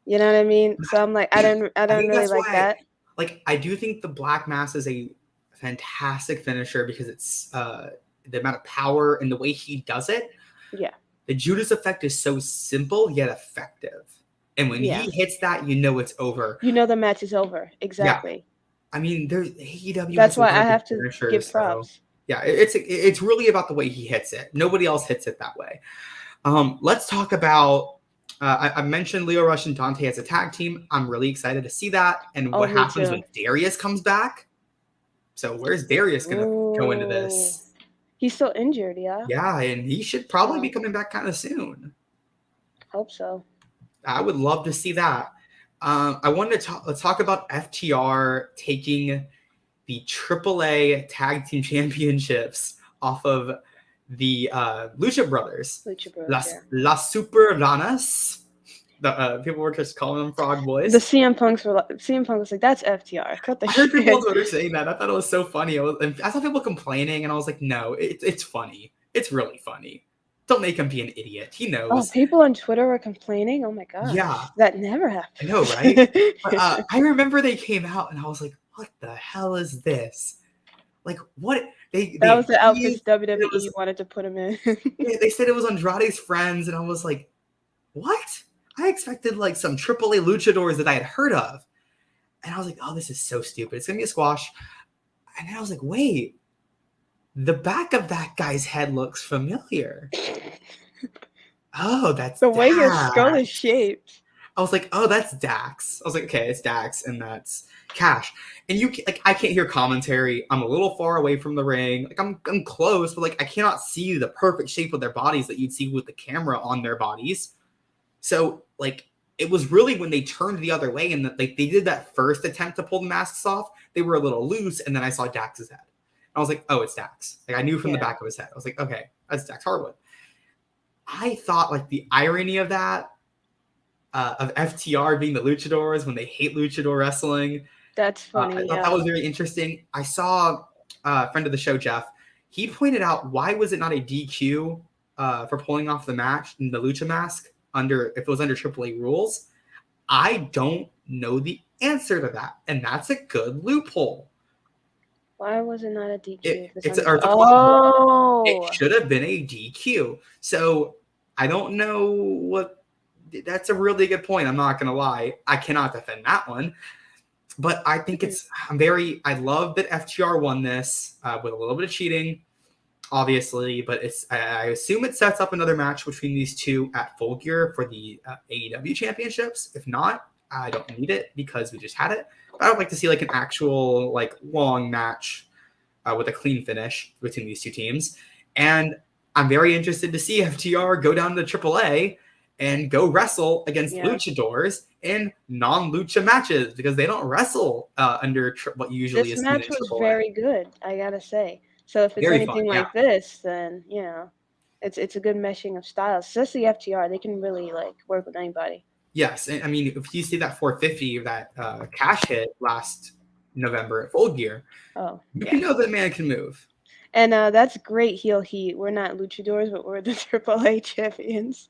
You know what I mean? So I'm like, I don't really like that. Like, I do think the Black Mass is a fantastic finisher because it's the amount of power and the way he does it. Yeah. The Judas effect is so simple yet effective. And when he hits that, you know it's over. You know the match is over. Exactly. Yeah. I mean, there's AEW. That's why I have to give props. So, yeah, it's really about the way he hits it. Nobody else hits it that way. Let's talk about. I mentioned Lio Rush and Dante as a tag team. I'm really excited to see that and what happens when Darius comes back. So where's Darius going to go into this? He's still injured, yeah. Yeah, and he should probably be coming back kind of soon. Hope so. I would love to see that. I wanted to let's talk about FTR taking the AAA Tag Team Championships off of the Lucha Brothers. Las Super Ranas. The people were just calling them Frog Boys. The CM Punk was like, that's FTR. Cut the I heard people on Twitter saying that. I thought it was so funny. I saw people complaining, and I was like, no, it's funny. It's really funny. Don't make him be an idiot. He knows. Oh, people on Twitter were complaining? Oh my god. Yeah. That never happened. I know, right? But, I remember they came out, and I was like, what the hell is this? Like, what? That was the outfits WWE wanted to put him in. Yeah, they said it was Andrade's friends, and I was like, what? I expected like some AAA luchadors that I had heard of. And I was like, oh, this is so stupid. It's going to be a squash. And then I was like, wait, the back of that guy's head looks familiar. Oh, that's the way his skull is shaped. I was like, oh, that's Dax. I was like, okay, it's Dax and that's Cash. And I can't hear commentary. I'm a little far away from the ring. Like I'm close, but like I cannot see the perfect shape of their bodies that you'd see with the camera on their bodies. So like it was really when they turned the other way and like they did that first attempt to pull the masks off, they were a little loose, and then I saw Dax's head. I was like, oh, it's Dax. Like I knew from the back of his head. I was like, okay, that's Dax Harwood. I thought like the irony of that, of FTR being the luchadors when they hate luchador wrestling. That's funny. I thought that was very interesting. I saw a friend of the show, Jeff. He pointed out, why was it not a DQ for pulling off the match in the lucha mask if it was under AAA rules? I don't know the answer to that, and that's a good loophole. Why was it not a DQ? It should have been a DQ. So I don't know what. That's a really good point. I'm not gonna lie. I cannot defend that one. But I think I love that FTR won this with a little bit of cheating, obviously. But I assume it sets up another match between these two at Full Gear for the AEW championships. If not, I don't need it because we just had it. But I would like to see like an actual like long match with a clean finish between these two teams. And I'm very interested to see FTR go down to AAA and go wrestle against luchadors in non-lucha matches because they don't wrestle under what usually is. This match was very good, I gotta say. So if it's anything like this, then it's a good meshing of styles. Especially FTR, they can really like work with anybody. Yes, and I mean if you see that 450 that Cash hit last November at Full Gear, you know that man can move. And that's great heel heat. We're not luchadors, but we're the AAA champions.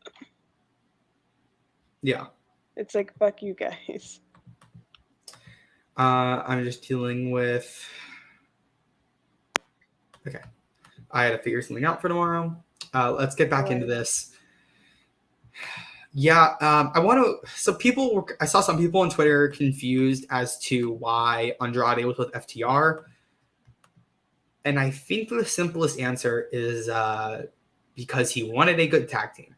Yeah. It's like, fuck you guys. I'm just dealing with... Okay. I had to figure something out for tomorrow. Let's get back into this. Yeah, I want to... So I saw some people on Twitter confused as to why Andrade was with FTR. And I think the simplest answer is because he wanted a good tag team.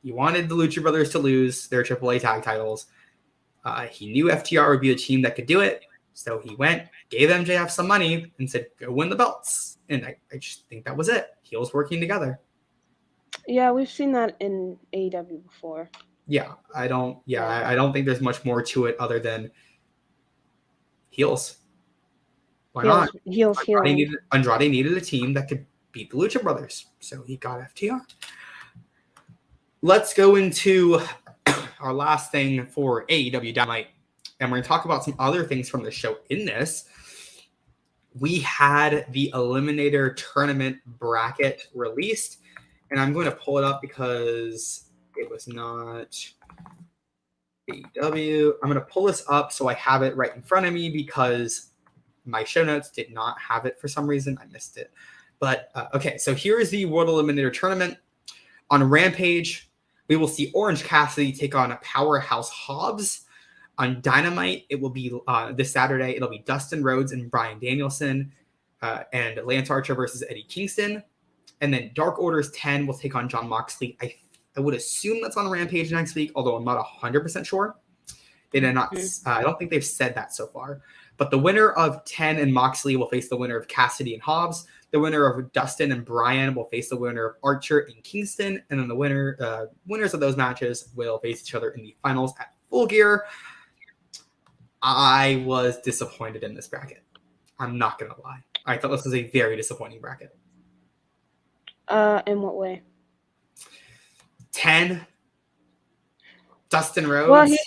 He wanted the Lucha Brothers to lose their AAA tag titles. He knew FTR would be the team that could do it. So he went, gave MJF some money, and said, go win the belts. And I just think that was it. Heels working together. Yeah, we've seen that in AEW before. Yeah, I don't think there's much more to it other than heels. Why not? Heels healing. Andrade needed a team that could beat the Lucha Brothers. So he got FTR. Let's go into our last thing for AEW Dynamite. And we're going to talk about some other things from the show in this. We had the Eliminator Tournament bracket released. And I'm going to pull it up because it was not AEW. I'm going to pull this up so I have it right in front of me because my show notes did not have it for some reason. I missed it. But, okay, so here is the World Eliminator Tournament. On Rampage, we will see Orange Cassidy take on Powerhouse Hobbs. On Dynamite, it will be this Saturday. It'll be Dustin Rhodes and Bryan Danielson and Lance Archer versus Eddie Kingston. And then Dark Order's 10 will take on Jon Moxley. I would assume that's on Rampage next week, although I'm not 100% sure. They did not. I don't think they've said that so far. But the winner of 10 and Moxley will face the winner of Cassidy and Hobbs. The winner of Dustin and Bryan will face the winner of Archer and Kingston. And then the winners of those matches will face each other in the finals at Full Gear. I was disappointed in this bracket. I'm not going to lie. I thought this was a very disappointing bracket. In what way? 10. Dustin Rhodes. Well, he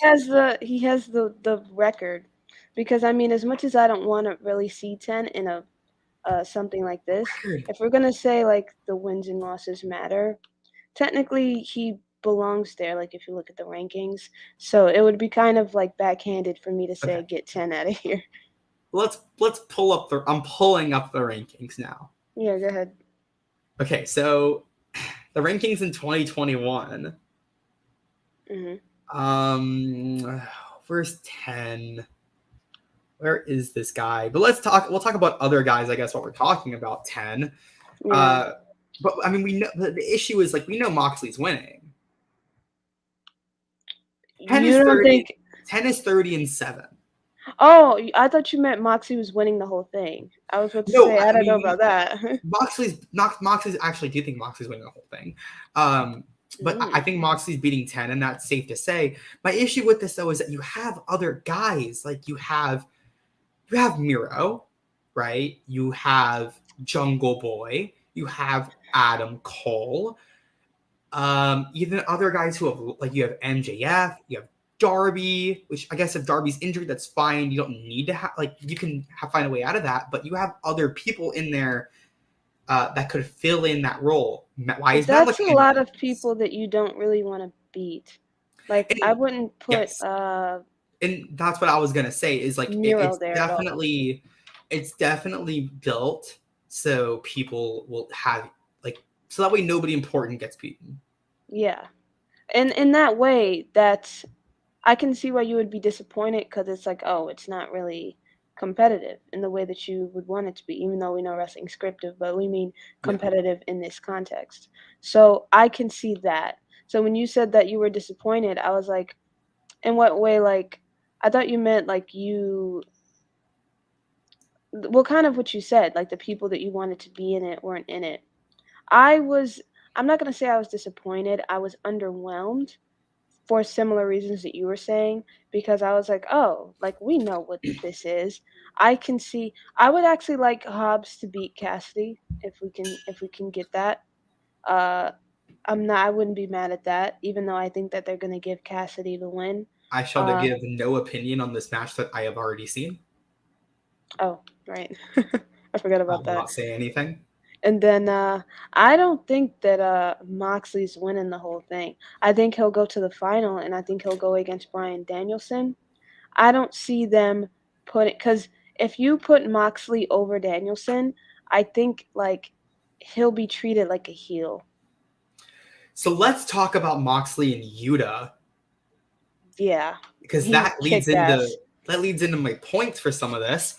has the record. Because, I mean, as much as I don't want to really see 10 in a something like this, if we're going to say, like, the wins and losses matter, technically he belongs there, like, if you look at the rankings. So it would be kind of, like, backhanded for me to say get 10 out of here. Let's pull up I'm pulling up the rankings now. Yeah, go ahead. Okay, so the rankings in 2021. Where's 10? Where is this guy? But we'll talk about other guys, I guess, while we're talking about 10. Yeah. But I mean, we know the issue is, like, we know Moxley's winning. 10 is 30-7. Oh, I thought you meant Moxley was winning the whole thing. I was about to say, I don't know about that. Moxley's actually do think Moxley's winning the whole thing. But I think Moxley's beating 10, and that's safe to say. My issue with this, though, is that you have other guys. Like, you have Miro, right? You have Jungle Boy. You have Adam Cole. Even other guys who have, like, you have MJF. You have Darby, which I guess if Darby's injured, that's fine. You don't need to have, like, you can find a way out of that. But you have other people in there that could fill in that role. Why is that's a lot of people that you don't really want to beat. Like, I wouldn't put yes. And that's what I was gonna say is, like, it's definitely built so people will have, like, so that way nobody important gets beaten. Yeah, and in that way, I can see why you would be disappointed, because it's like, oh, it's not really competitive in the way that you would want it to be, even though we know wrestling's scripted, but we mean competitive in this context. So I can see that. So when you said that you were disappointed, I was like, in what way? Like, I thought you meant, like, kind of what you said, like the people that you wanted to be in it weren't in it. I'm not going to say I was disappointed. I was underwhelmed for similar reasons that you were saying, because I was like, oh, like, we know what this is. I can see. I would actually like Hobbs to beat Cassidy if we can get that. I wouldn't be mad at that, even though I think that they're going to give Cassidy the win. I shall give no opinion on this match that I have already seen. Oh, right. I forgot about that. I'll not say anything. And then I don't think that Moxley's winning the whole thing. I think he'll go to the final, and I think he'll go against Bryan Danielson. I don't see them because if you put Moxley over Danielson, I think, like, he'll be treated like a heel. So let's talk about Moxley and Yuta. Yeah. Because that leads into my points for some of this.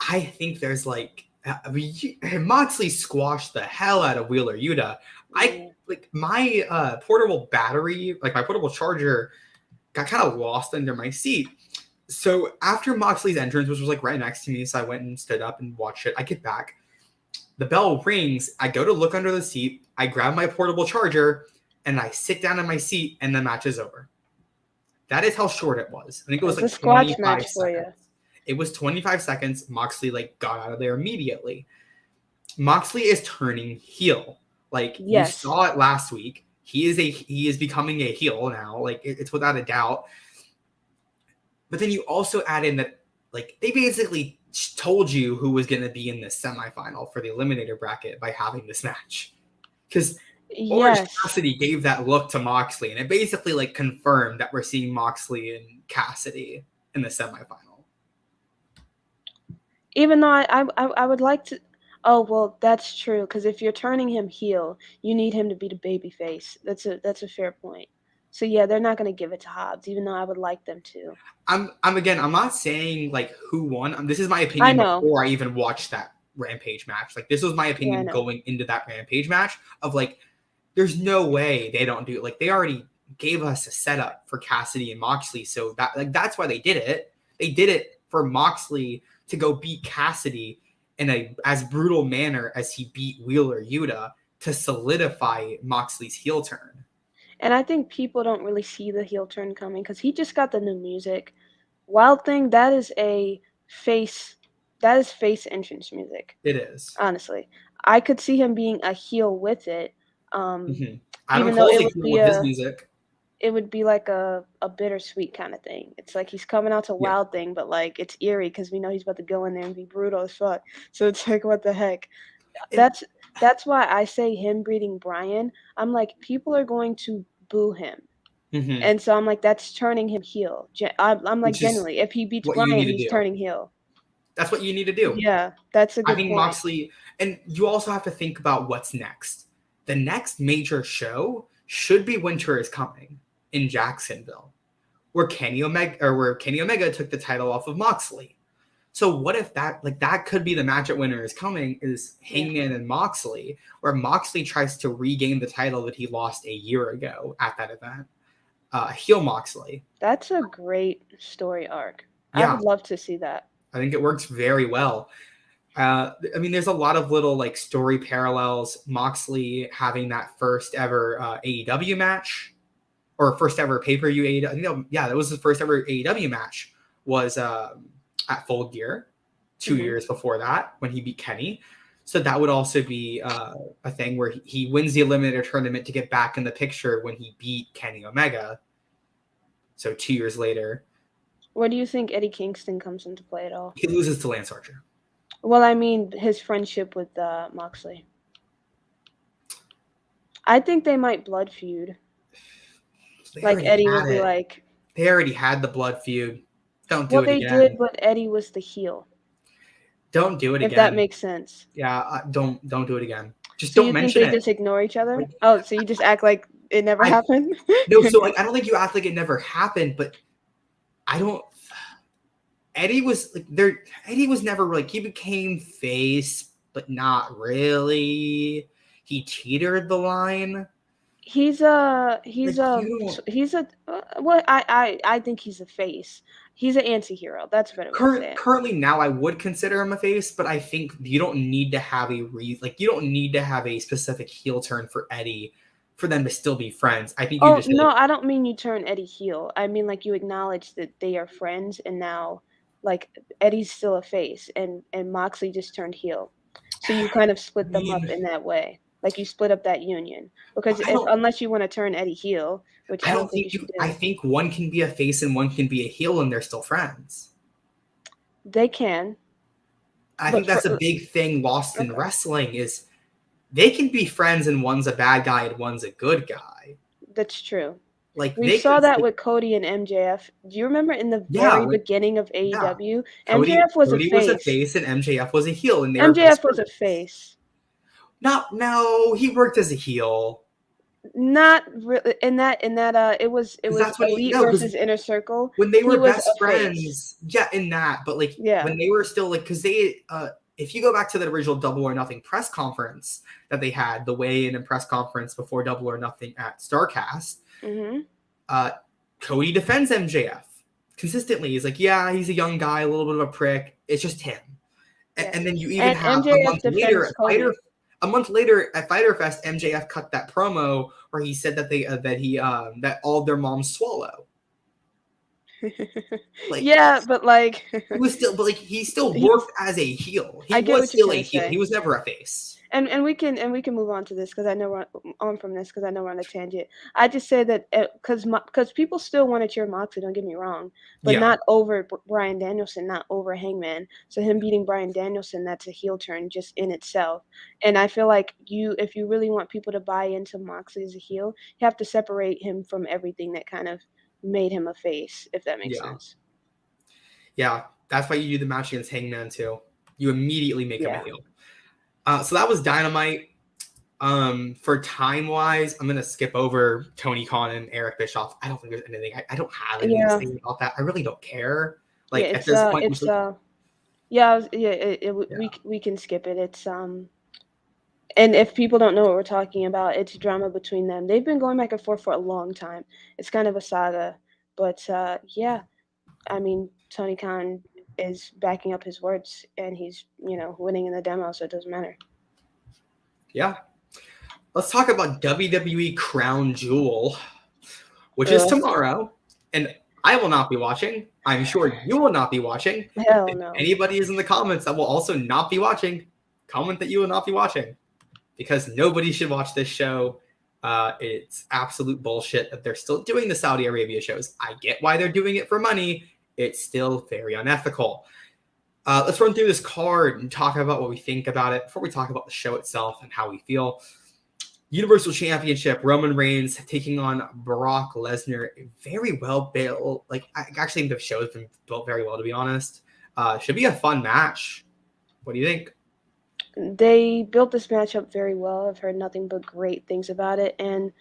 I think there's, like, Moxley squashed the hell out of Wheeler Yuta. My portable battery, like my portable charger, got kind of lost under my seat. So after Moxley's entrance, which was like right next to me, so I went and stood up and watched it. I get back. The bell rings. I go to look under the seat. I grab my portable charger and I sit down in my seat and the match is over. That is how short it was. I think it was like 25 seconds. It was 25 seconds. Moxley like got out of there immediately. Moxley is turning heel. Like you saw it last week. He is becoming a heel now. Like it's without a doubt. But then you also add in that, like, they basically told you who was going to be in this semifinal for the eliminator bracket by having this match. Because Orange Cassidy gave that look to Moxley, and it basically, like, confirmed that we're seeing Moxley and Cassidy in the semifinal. Even though I would like to... Oh, well, that's true, because if you're turning him heel, you need him to be the babyface. That's a fair point. So yeah, they're not going to give it to Hobbs, even though I would like them to. I'm not saying like who won. This is my opinion before I even watched that Rampage match. Like this was my opinion going into that Rampage match of like, there's no way they don't do it. Like they already gave us a setup for Cassidy and Moxley, so that's why they did it. They did it for Moxley to go beat Cassidy in a as brutal manner as he beat Wheeler Yuta to solidify Moxley's heel turn. And I think people don't really see the heel turn coming because he just got the new music. Wild Thing, that is face entrance music. It is. Honestly. I could see him being a heel with it. I don't know it would be his music. It would be like a bittersweet kind of thing. It's like he's coming out to Wild Thing, but like it's eerie because we know he's about to go in there and be brutal as fuck. So it's like, what the heck? That's why I say him beating Bryan. I'm like, people are going to boo him. Mm-hmm. And so I'm like, that's turning him heel. I'm like, generally, if he beats Bryan, he's turning heel. That's what you need to do. Yeah, that's a good point. I think Moxley, and you also have to think about what's next. The next major show should be Winter is Coming in Jacksonville, where Kenny Omega took the title off of Moxley. So what if that could be the match at Winter is Coming is Hangman and Moxley, where Moxley tries to regain the title that he lost a year ago at that event. Heel Moxley. That's a great story arc. Yeah. I would love to see that. I think it works very well. There's a lot of little like story parallels. Moxley having that first ever AEW match, or first ever pay-per-view AEW. That was his first ever AEW match. Was at Full Gear 2 years before that when he beat Kenny. So that would also be a thing where he wins the Eliminator tournament to get back in the picture when he beat Kenny Omega. So 2 years later. Where do you think Eddie Kingston comes into play at all? He loses to Lance Archer. Well, I mean, his friendship with Moxley. I think they might blood feud. Like Eddie would be like... They already had the blood feud. Don't do it again. Well, they did, but Eddie was the heel. Don't do it again. If that makes sense. Yeah, don't do it again. Just don't mention it. So you think they just ignore each other? Oh, so you just act like it never happened? No, so like I don't think you act like it never happened, but Eddie was never like, he became face, but not really. He teetered the line. I think he's a face. He's an anti-hero. That's better. Currently now I would consider him a face, but I think you don't need to have a specific heel turn for Eddie for them to still be friends. I think I don't mean you turn Eddie heel. I mean like you acknowledge that they are friends and now like Eddie's still a face and Moxley just turned heel. So you kind of split them up in that way. Like you split up that union because unless you want to turn Eddie heel, which I don't think you should do. I think one can be a face and one can be a heel and they're still friends. They can. I think that's a big thing lost in wrestling is they can be friends and one's a bad guy and one's a good guy. That's true. Like we saw that with Cody and MJF. Do you remember in the very beginning of AEW? MJF was a face. Cody was a face and MJF was a heel. And MJF was a face. No, he worked as a heel. Not really. In that, it was Elite versus Inner Circle. When they were best friends, in that. But when they were still because they, if you go back to the original Double or Nothing press conference that they had, the weigh-in and press conference before Double or Nothing at StarCast, Cody defends MJF consistently. He's like, yeah, he's a young guy, a little bit of a prick. It's just him. Yeah. And then you even And have MJF defends Cody. a month later at Fyter Fest, MJF cut that promo where he said that that all their moms swallow. Like, yeah, but like he still worked as a heel. He I get was what you're still a trying to heel. say. He was never a face. And we can move on to this because I know we're on a tangent. I just say that because people still want to cheer Moxley, don't get me wrong, but Yeah. not over Bryan Danielson, not over Hangman. So him beating Bryan Danielson, that's a heel turn just in itself. And I feel like if you really want people to buy into Moxley as a heel, you have to separate him from everything that kind of made him a face, if that makes sense. Yeah, that's why you do the match against Hangman too. You immediately make him a heel. So that was Dynamite. For time wise, I'm gonna skip over Tony Khan and Eric Bischoff. I don't think there's anything. I don't have anything to say about that. I really don't care. Like at this point, we can skip it. It's and if people don't know what we're talking about, it's drama between them. They've been going back and forth for a long time. It's kind of a saga, but yeah, I mean Tony Khan is backing up his words, and he's winning in the demo, so it doesn't matter. Yeah. Let's talk about WWE Crown Jewel, which is tomorrow, and I will not be watching. I'm sure you will not be watching. Hell no. If anybody is in the comments that will also not be watching, comment that you will not be watching, because nobody should watch this show. It's absolute bullshit that they're still doing the Saudi Arabia shows. I get why they're doing it for money. It's still very unethical. Let's run through this card and talk about what we think about it before we talk about the show itself and how we feel. Universal Championship, Roman Reigns taking on Brock Lesnar. Very well built. Like, I actually think the show has been built very well, to be honest. Should be a fun match. What do you think? They built this match up very well. I've heard nothing but great things about it. And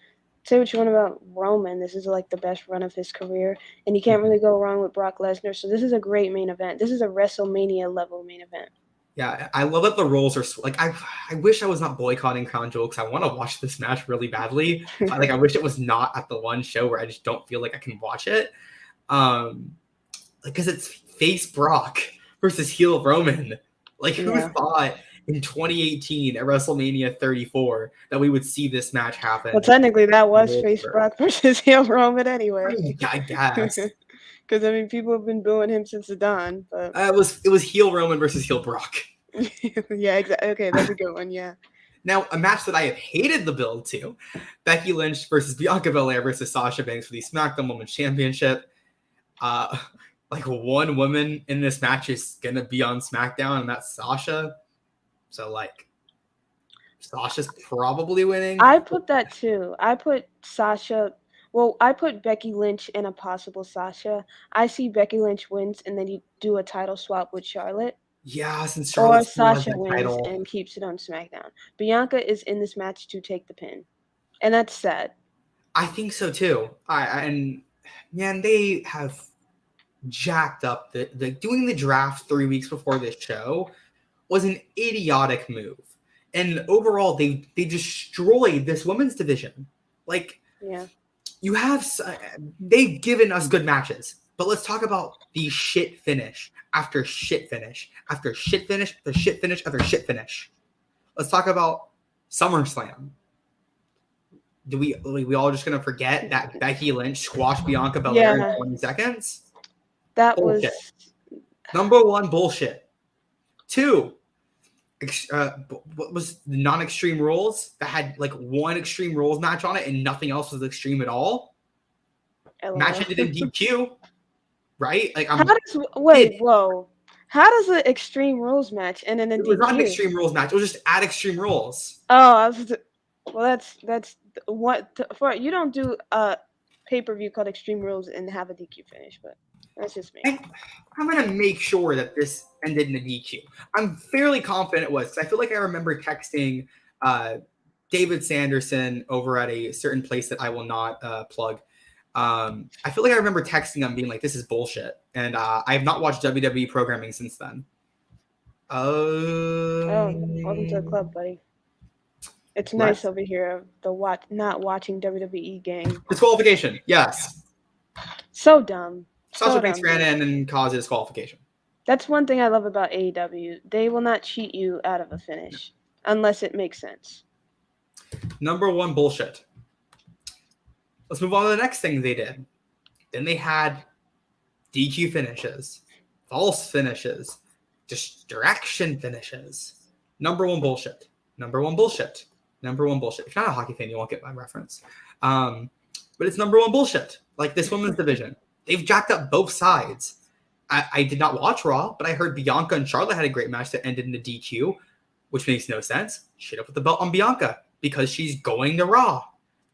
say what you want about Roman, this is like the best run of his career, and you can't really go wrong with Brock Lesnar. So this is a great main event. This is a WrestleMania level main event. Yeah, I love that the roles are like I wish I was not boycotting Crown Jewel because I want to watch this match really badly. I wish it was not at the one show where I just don't feel like I can watch it. Because it's face Brock versus heel Roman. Like, who thought in 2018 at WrestleMania 34 that we would see this match happen? Well, technically that was face Brock versus heel Roman anyway. I guess. Because I mean, people have been booing him since the dawn. But it was heel Roman versus heel Brock. Yeah, exactly. Okay, that's a good one. Yeah. Now, a match that I have hated the build to: Becky Lynch versus Bianca Belair versus Sasha Banks for the SmackDown Women's Championship. One woman in this match is gonna be on SmackDown, and that's Sasha. So Sasha's probably winning. I put that too. I put Sasha. Well, I put Becky Lynch in a possible Sasha. I see Becky Lynch wins, and then you do a title swap with Charlotte. Yeah, since Charlotte Sasha wins and keeps it on SmackDown. Bianca is in this match to take the pin, and that's sad. I think so too. They have jacked up the doing the draft 3 weeks before this show was an idiotic move, and overall they destroyed this women's division. They've given us good matches, but let's talk about the shit finish after shit finish after shit finish after shit finish after shit finish. Let's talk about SummerSlam. Do we all just gonna forget that Becky Lynch squashed Bianca Belair in 20 seconds? That bullshit. Was number one, bullshit. 2, what was the non-extreme rules that had one extreme rules match on it and nothing else was extreme at all? Match ended in DQ, right? How does the extreme rules match end in DQ? It was not an extreme rules match. It was just add extreme rules. That's what for you don't do a pay-per-view called Extreme Rules and have a DQ finish, but that's just me. I'm going to make sure that this ended in a DQ. I'm fairly confident it was, because I feel like I remember texting David Sanderson over at a certain place that I will not plug. I feel like I remember texting him being like, this is bullshit. And I have not watched WWE programming since then. Welcome to the club, buddy. It's nice over here, not watching WWE gang. Disqualification, yes. So dumb. Sasha So Banks dumb. ran in and caused a disqualification. That's one thing I love about AEW. They will not cheat you out of a finish unless it makes sense. Number one, bullshit. Let's move on to the next thing they did. Then they had DQ finishes, false finishes, distraction finishes. Number one, bullshit. Number one, bullshit. Number one, bullshit. If you're not a hockey fan, you won't get my reference. But it's number one bullshit. Like this women's division. They've jacked up both sides. I did not watch Raw, but I heard Bianca and Charlotte had a great match that ended in a DQ, which makes no sense. Should have put the belt on Bianca because she's going to Raw.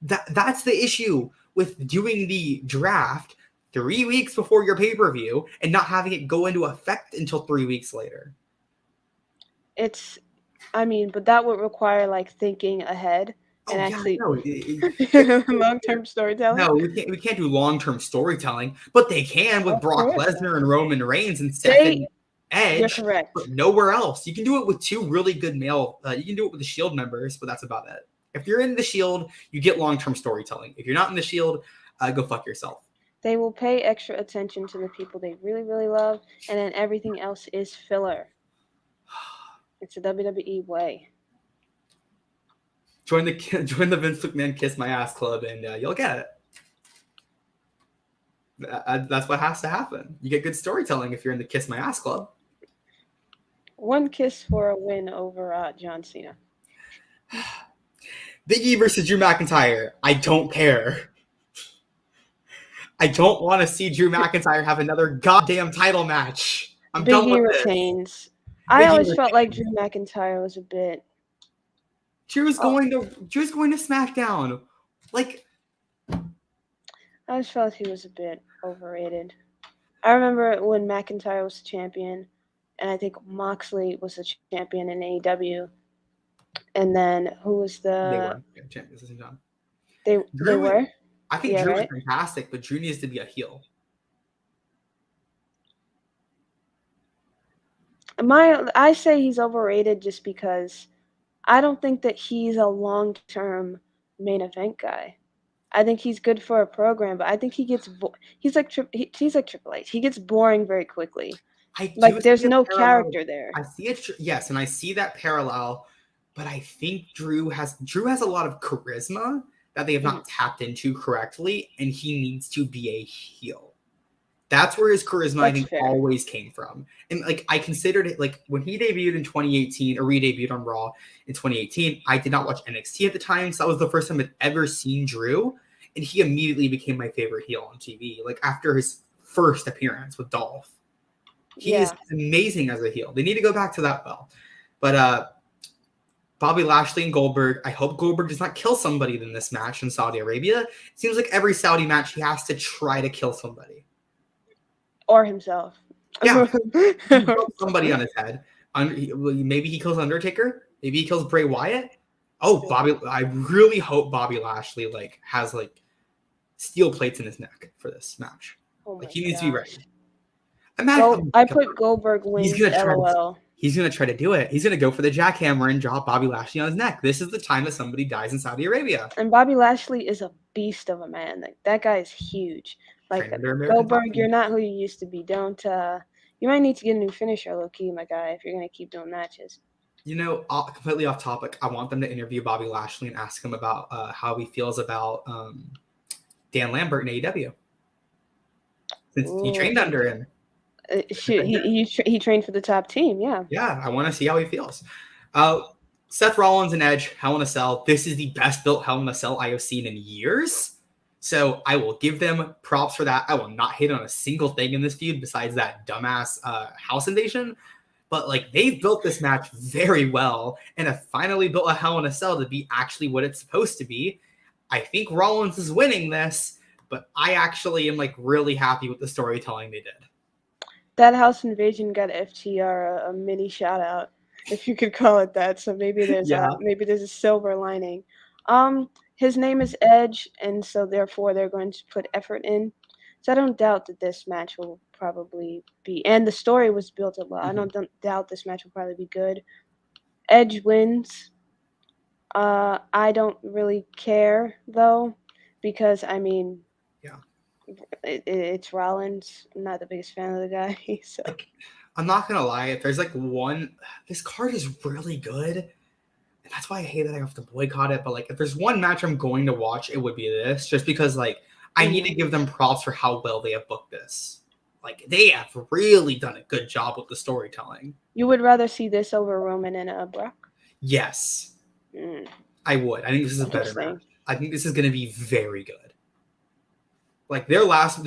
That's the issue with doing the draft 3 weeks before your pay-per-view and not having it go into effect until 3 weeks later. But that would require like thinking ahead and actually long-term storytelling. No, we can't do long-term storytelling, but they can with Brock Lesnar and Roman Reigns and Seth and Edge. You're correct. But nowhere else. You can do it with two really good male. You can do it with the Shield members, but that's about it. If you're in the Shield, you get long-term storytelling. If you're not in the Shield, go fuck yourself. They will pay extra attention to the people they really, really love, and then everything else is filler. It's the WWE way. Join the Vince McMahon Kiss My Ass Club, and you'll get it. That's what has to happen. You get good storytelling if you're in the Kiss My Ass Club. One kiss for a win over John Cena. Biggie versus Drew McIntyre. I don't care. I don't want to see Drew McIntyre have another goddamn title match. I'm done with this. Retains. I always felt like Drew McIntyre was a bit. Drew's going to SmackDown. Like, I always felt he was a bit overrated. I remember when McIntyre was champion, and I think Moxley was the champion in AEW. And then who was the? They were champions at the same time. They were. I think Drew is fantastic, but Drew needs to be a heel. I say he's overrated just because I don't think that he's a long-term main event guy. I think he's good for a program, but I think he gets he's like Triple H. He gets boring very quickly. There's no character there. I see it. Yes, and I see that parallel, but I think Drew has a lot of charisma that they have not tapped into correctly, and he needs to be a heel. That's where his charisma, always came from. And, I considered it, when he debuted in 2018, or re-debuted on Raw in 2018, I did not watch NXT at the time, so that was the first time I'd ever seen Drew, and he immediately became my favorite heel on TV, after his first appearance with Dolph. He is amazing as a heel. They need to go back to that well. But, Bobby Lashley and Goldberg. I hope Goldberg does not kill somebody in this match in Saudi Arabia. It seems like every Saudi match he has to try to kill somebody. Or himself. Yeah. Somebody on his head. Maybe he kills Undertaker. Maybe he kills Bray Wyatt. Oh, Bobby! I really hope Bobby Lashley has steel plates in his neck for this match. Oh he needs to be ready. I put Goldberg wins. He's going to try to do it. He's going to go for the jackhammer and drop Bobby Lashley on his neck. This is the time that somebody dies in Saudi Arabia. And Bobby Lashley is a beast of a man. That guy is huge. Goldberg, you're not who you used to be. Don't. You might need to get a new finisher, low key, my guy, if you're going to keep doing matches. Completely off topic. I want them to interview Bobby Lashley and ask him about how he feels about Dan Lambert in AEW. Since he trained under him. He trained for the top team, yeah. Yeah, I want to see how he feels. Seth Rollins and Edge, Hell in a Cell. This is the best built Hell in a Cell I have seen in years. So I will give them props for that. I will not hate on a single thing in this feud besides that dumbass house invasion. But they've built this match very well and have finally built a Hell in a Cell to be actually what it's supposed to be. I think Rollins is winning this, but I actually am really happy with the storytelling they did. That house invasion got FTR a mini shout out, if you could call it that. So maybe there's a silver lining. His name is Edge, and so therefore they're going to put effort in. So I don't doubt that this match will probably be, and the story was built up well. Mm-hmm. I don't doubt this match will probably be good. Edge wins. I don't really care though, because It's Rollins. I'm not the biggest fan of the guy, so Like, I'm not gonna lie. If there's like one, this card is really good, and that's why I hate that I have to boycott it. But like, if there's one match I'm going to watch, it would be this, just because like I need to give them props for how well they have booked this. Like, they have really done a good job with the storytelling. you would rather see this over Roman and Brock? Yes, Mm, I would. I think this is a better interesting. match. I think this is going to be very good. Like the last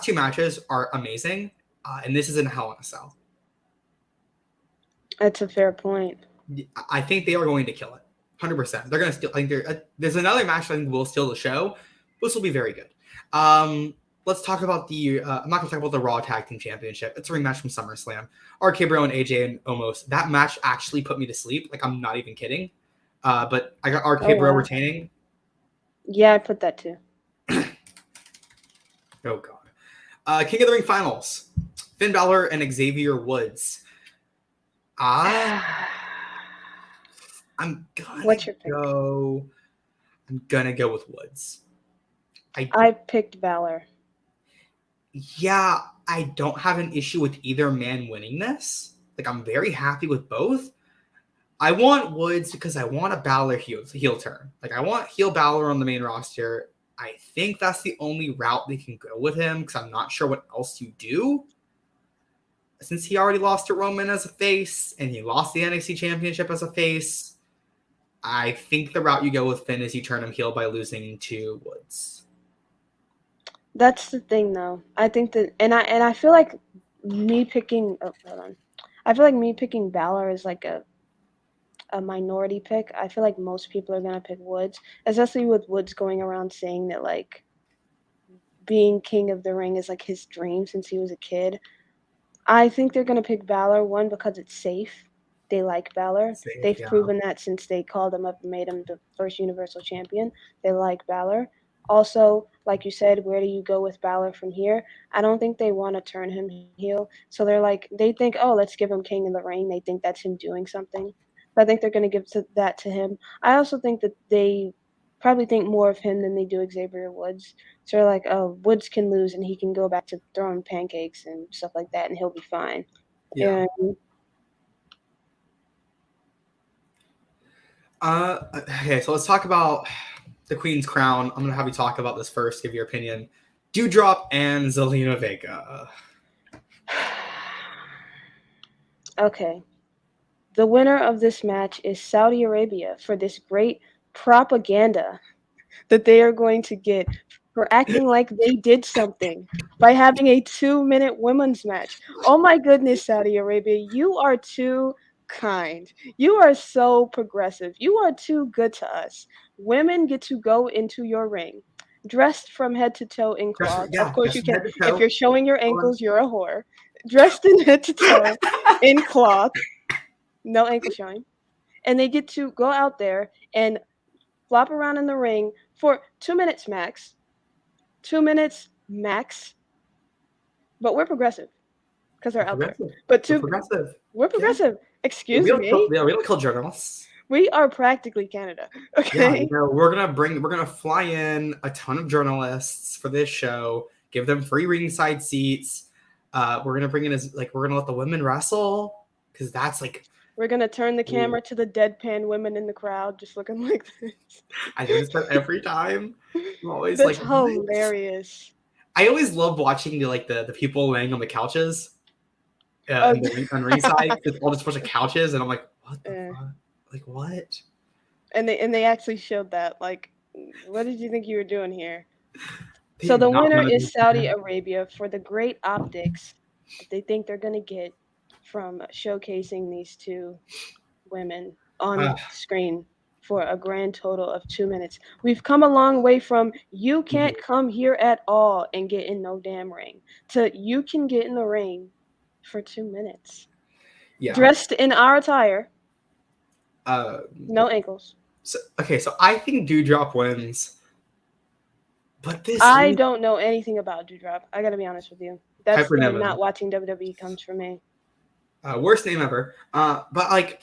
two matches are amazing, and this is in Hell in a Cell. That's a fair point. I think they are going to kill it, 100%. They're going to steal. I think there's another match I think will steal the show. This will be very good. Let's talk about the. I'm not going to talk about the Raw Tag Team Championship. It's a rematch from SummerSlam. RK Bro and AJ and Omos. That match actually put me to sleep. Like, I'm not even kidding. But I got RK Bro retaining. Yeah, I put that too. Oh God. King of the Ring finals. Finn Balor and Xavier Woods. I'm What's your pick? I'm gonna go with Woods. I picked Balor. Yeah, I don't have an issue with either man winning this. Like, I'm very happy with both. I want Woods because I want a Balor heel turn. Like, I want heel Balor on the main roster. I think that's the only route they can go with him because I'm not sure what else you do. Since he already lost to Roman as a face and he lost the NXT Championship as a face, I think the route you go with Finn is you turn him heel by losing to Woods. That's the thing, though. I think that, and I feel like me picking. Oh, hold on. I feel like me picking Balor is like a minority pick. I feel like most people are gonna pick Woods, especially with Woods going around saying that like being King of the Ring is like his dream since he was a kid. I think they're gonna pick Balor, one, because it's safe. They like Balor. They've proven that since they called him up and made him the first Universal Champion. They like Balor. Also, like you said, where do you go with Balor from here? I don't think they want to turn him heel. So they think, oh, let's give him King of the Ring. They think that's him doing something. I think they're going to give that to him. I also think that they probably think more of him than they do Xavier Woods. So they're like, oh, Woods can lose and he can go back to throwing pancakes and stuff like that, and he'll be fine. Yeah. And okay, so let's talk about the Queen's Crown. I'm gonna have you talk about this first. Give your opinion. Doudrop and Zelina Vega. Okay. The winner of this match is Saudi Arabia for this great propaganda that they are going to get for acting like they did something by having a 2-minute women's match. Oh my goodness, Saudi Arabia, you are too kind. You are so progressive. You are too good to us. Women get to go into your ring dressed from head to toe in cloth. Of course you can. If you're showing your ankles, you're a whore. Dressed in head to toe in cloth. No ankle showing. And they get to go out there and flop around in the ring for 2 minutes max. 2 minutes max. But we're progressive because they're out there. But progressive. We're progressive. Yeah. Excuse me. We don't kill journalists. We are practically Canada. Okay. Yeah, we're gonna fly in a ton of journalists for this show. Give them free ringside seats. We're gonna bring in we're gonna let the women wrestle because that's like. We're going to turn the camera to the deadpan women in the crowd just looking like this. I do this every time. I'm always That's hilarious. I always love watching the people laying on the couches on ringside. It's all just a bunch of couches, and I'm like, what the fuck? Like, what? And they actually showed that. Like, what did you think you were doing here? So the winner is Saudi Arabia for the great optics that they think they're going to get from showcasing these two women on screen for a grand total of 2 minutes. We've come a long way from you can't come here at all and get in no damn ring to you can get in the ring for 2 minutes. Yeah. Dressed in our attire. No ankles. So I think Doudrop wins. But I don't know anything about Doudrop. I got to be honest with you. That's where not watching WWE comes for me. Worst name ever. But like,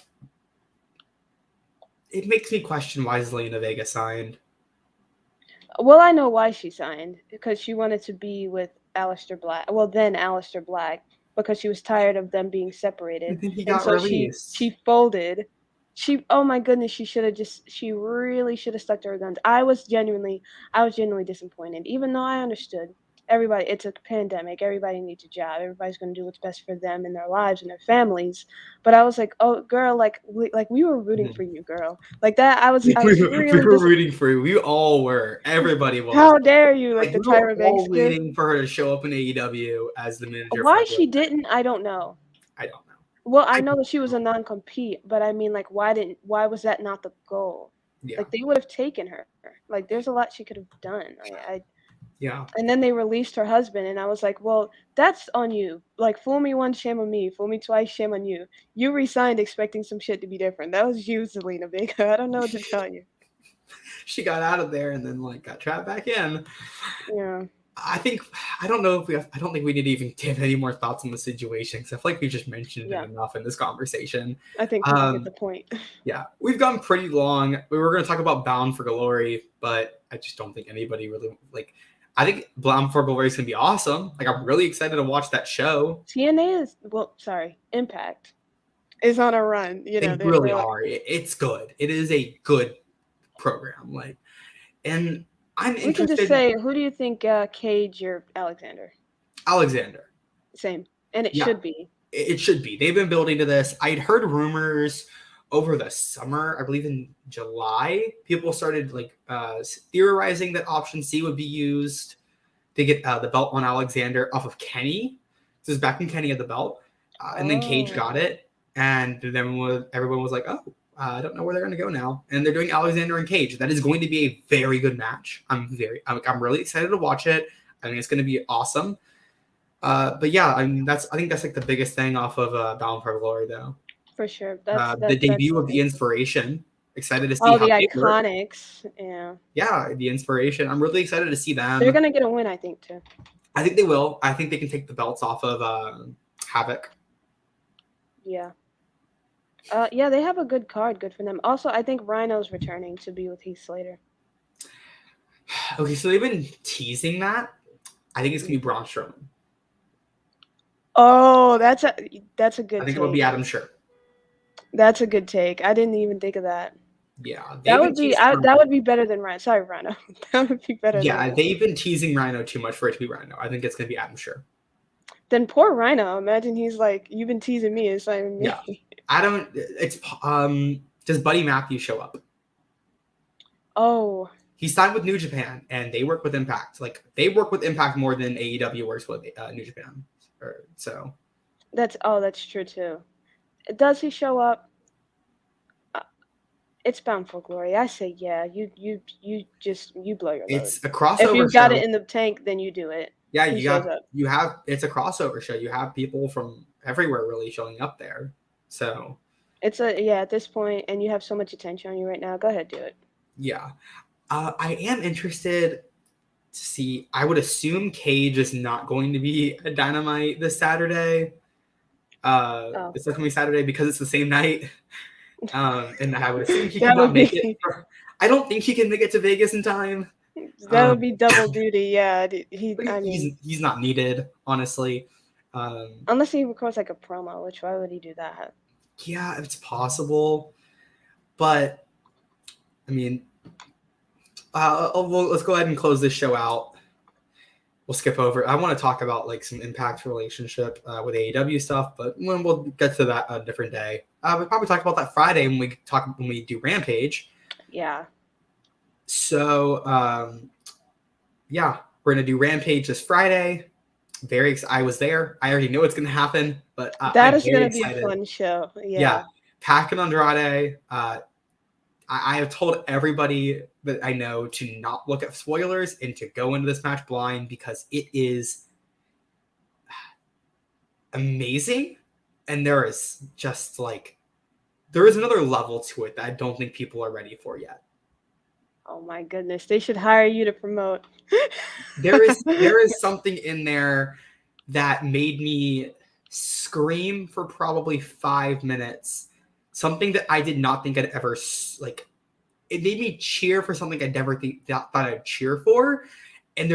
it makes me question why Zelina Vega signed. Well, I know why she signed because she wanted to be with Aleister Black. Well, then Aleister Black because she was tired of them being I separated, think he and got so she released. folded. Oh my goodness, she really should have stuck to her guns. I was genuinely disappointed, even though I understood everybody. It's a pandemic. Everybody needs a job. Everybody's going to do what's best for them and their lives and their families. But I was like, oh girl, we were rooting for Mhm. you, girl. Like that. I was We really were rooting for you. We all were. Everybody was. how dare you, like Like, the we were Tyra Banks all gift. waiting for her to show up in AEW as the manager for Why everyone. she didn't, I don't know. I don't know. Well, I I know don't that she was know. a non-compete, but I mean, like, why was that not the goal? Yeah. Like, they would have taken her. Like, there's a lot she could have done. Yeah. And then they released her husband, and I was like, well, that's on you. Like, fool me once, shame on me. Fool me twice, shame on you. You resigned expecting some shit to be different. That was you, Zelina Vega. I don't know what to tell you. She got out of there and then like got trapped back in. Yeah, I don't know if I don't think we need to even give any more thoughts on the situation because I feel like we just mentioned yeah. it enough in this conversation. I think people get the point. Yeah, we've gone pretty long. We were going to talk about Bound for Glory, but I just don't think anybody really like. I think Bound for Glory is going to be awesome. Like, I'm really excited to watch that show. TNA is, well, sorry, Impact is on a run. You They know, really they're like, are. It's good. It is a good program. Like, and I'm we can just interested. say, who do you think Cage or Alexander? Alexander. Same, and it Yeah, should be. it should be. They've been building to this. I'd heard rumors over the summer, I believe in July, people started like theorizing that option C would be used to get the belt on Alexander off of Kenny. This is back when Kenny had the belt, and then Cage got Oh, it, and then everyone was like, "Oh, I don't know where they're going to go now." And they're doing Alexander and Cage. That is going to be a very good match. I'm really excited to watch it. I think it's going to be awesome. But yeah, I think that's like the biggest thing off of Bound for Glory, though. for sure. That's The that's debut of the it. Inspiration. Excited to see Oh, how the they work. Iconics. Yeah, Yeah, the Inspiration. I'm really excited to see they're them. gonna get a win, I think, too. I think they will. I think they can take the belts off of Havoc. Yeah. Yeah, they have a good card. Good for them. Also, I think Rhino's returning to be with Heath Slater. Okay, so they've been teasing that. I think it's gonna be Braun Strowman. Oh, that's a I good think it would be take. Adam Scherr. That's a good take. I didn't even think of that. Yeah, That they've been would be teasing. that would be better than Rhino. Sorry, Rhino. That would be better than Yeah, Rhino. they've been teasing Rhino too much for it to be Rhino. I think it's gonna be Adam Scherr. Then poor Rhino. Imagine he's like, you've been teasing me, it's not even Yeah, me. Adam. It's Does Buddy Matthews show up? Oh, He signed with New Japan, and they work with Impact. Like, they work with Impact more than AEW works with New Japan. So that's true too. Does he show up? Uh, It's Bound for Glory. I say yeah. You blow your load. it's a If crossover you've got it show. in the tank, then you do it. Yeah, He shows up. it's a crossover show. You have people from everywhere really showing up there. So At this point, and you have so much attention on you right now. Go ahead, do it. yeah, I am interested to see. I would assume Cage is not going to be a Dynamite this Saturday. Oh, This coming Saturday because it's the same night. And I would assume he that cannot would make it. be I don't think he can make it to Vegas in time. that would be double duty. Yeah, I mean, He's not needed, honestly. unless he records like a promo, which why would he do that? Yeah, it's possible, but I mean, let's go ahead and close this show out. We'll skip over. I want to talk about like some Impact relationship with AEW stuff, but we'll get to that a different day. We'll probably talk about that Friday when we do Rampage. Yeah. So yeah, we're gonna do Rampage this Friday. I was there. I already know what's gonna happen, but That I'm is very going to be a excited. fun show. Yeah, Yeah. Pac and Andrade. I have told everybody that I know to not look at spoilers and to go into this match blind because it is amazing, and there is another level to it that I don't think people are ready for yet. Oh my goodness, they should hire you to promote. There is something in there that made me scream for probably 5 minutes. Something that I did not think I'd ever it made me cheer for something I never thought I'd cheer for. And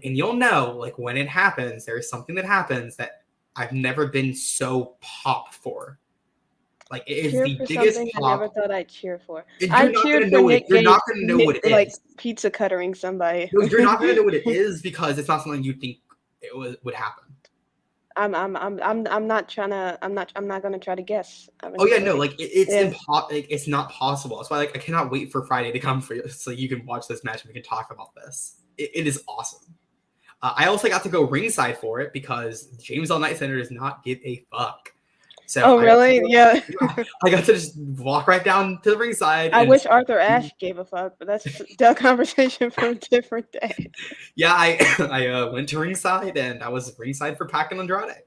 you'll know, like, when it happens, there's something that happens that I've never been so pop for. Like, it is Cheer the for biggest something pop. I never thought I'd cheer for. And I you're not cheered gonna for know Nick you're Gage, not gonna know what it like is. pizza cuttering somebody. No, you're not gonna know what it is because it's not something you think would happen. I'm not trying to. I'm not gonna try to guess. Oh yeah, no, like it's not possible. That's why, like, I cannot wait for Friday to come for you, so you can watch this match and we can talk about this. It is awesome. I also got to go ringside for it because James All Night Center does not give a fuck. So really? Yeah. I got to just walk right down to the ringside. I wish Arthur Ashe gave a fuck, but that's a conversation for a different day. Yeah, I went to ringside and I was ringside for Pac and Andrade.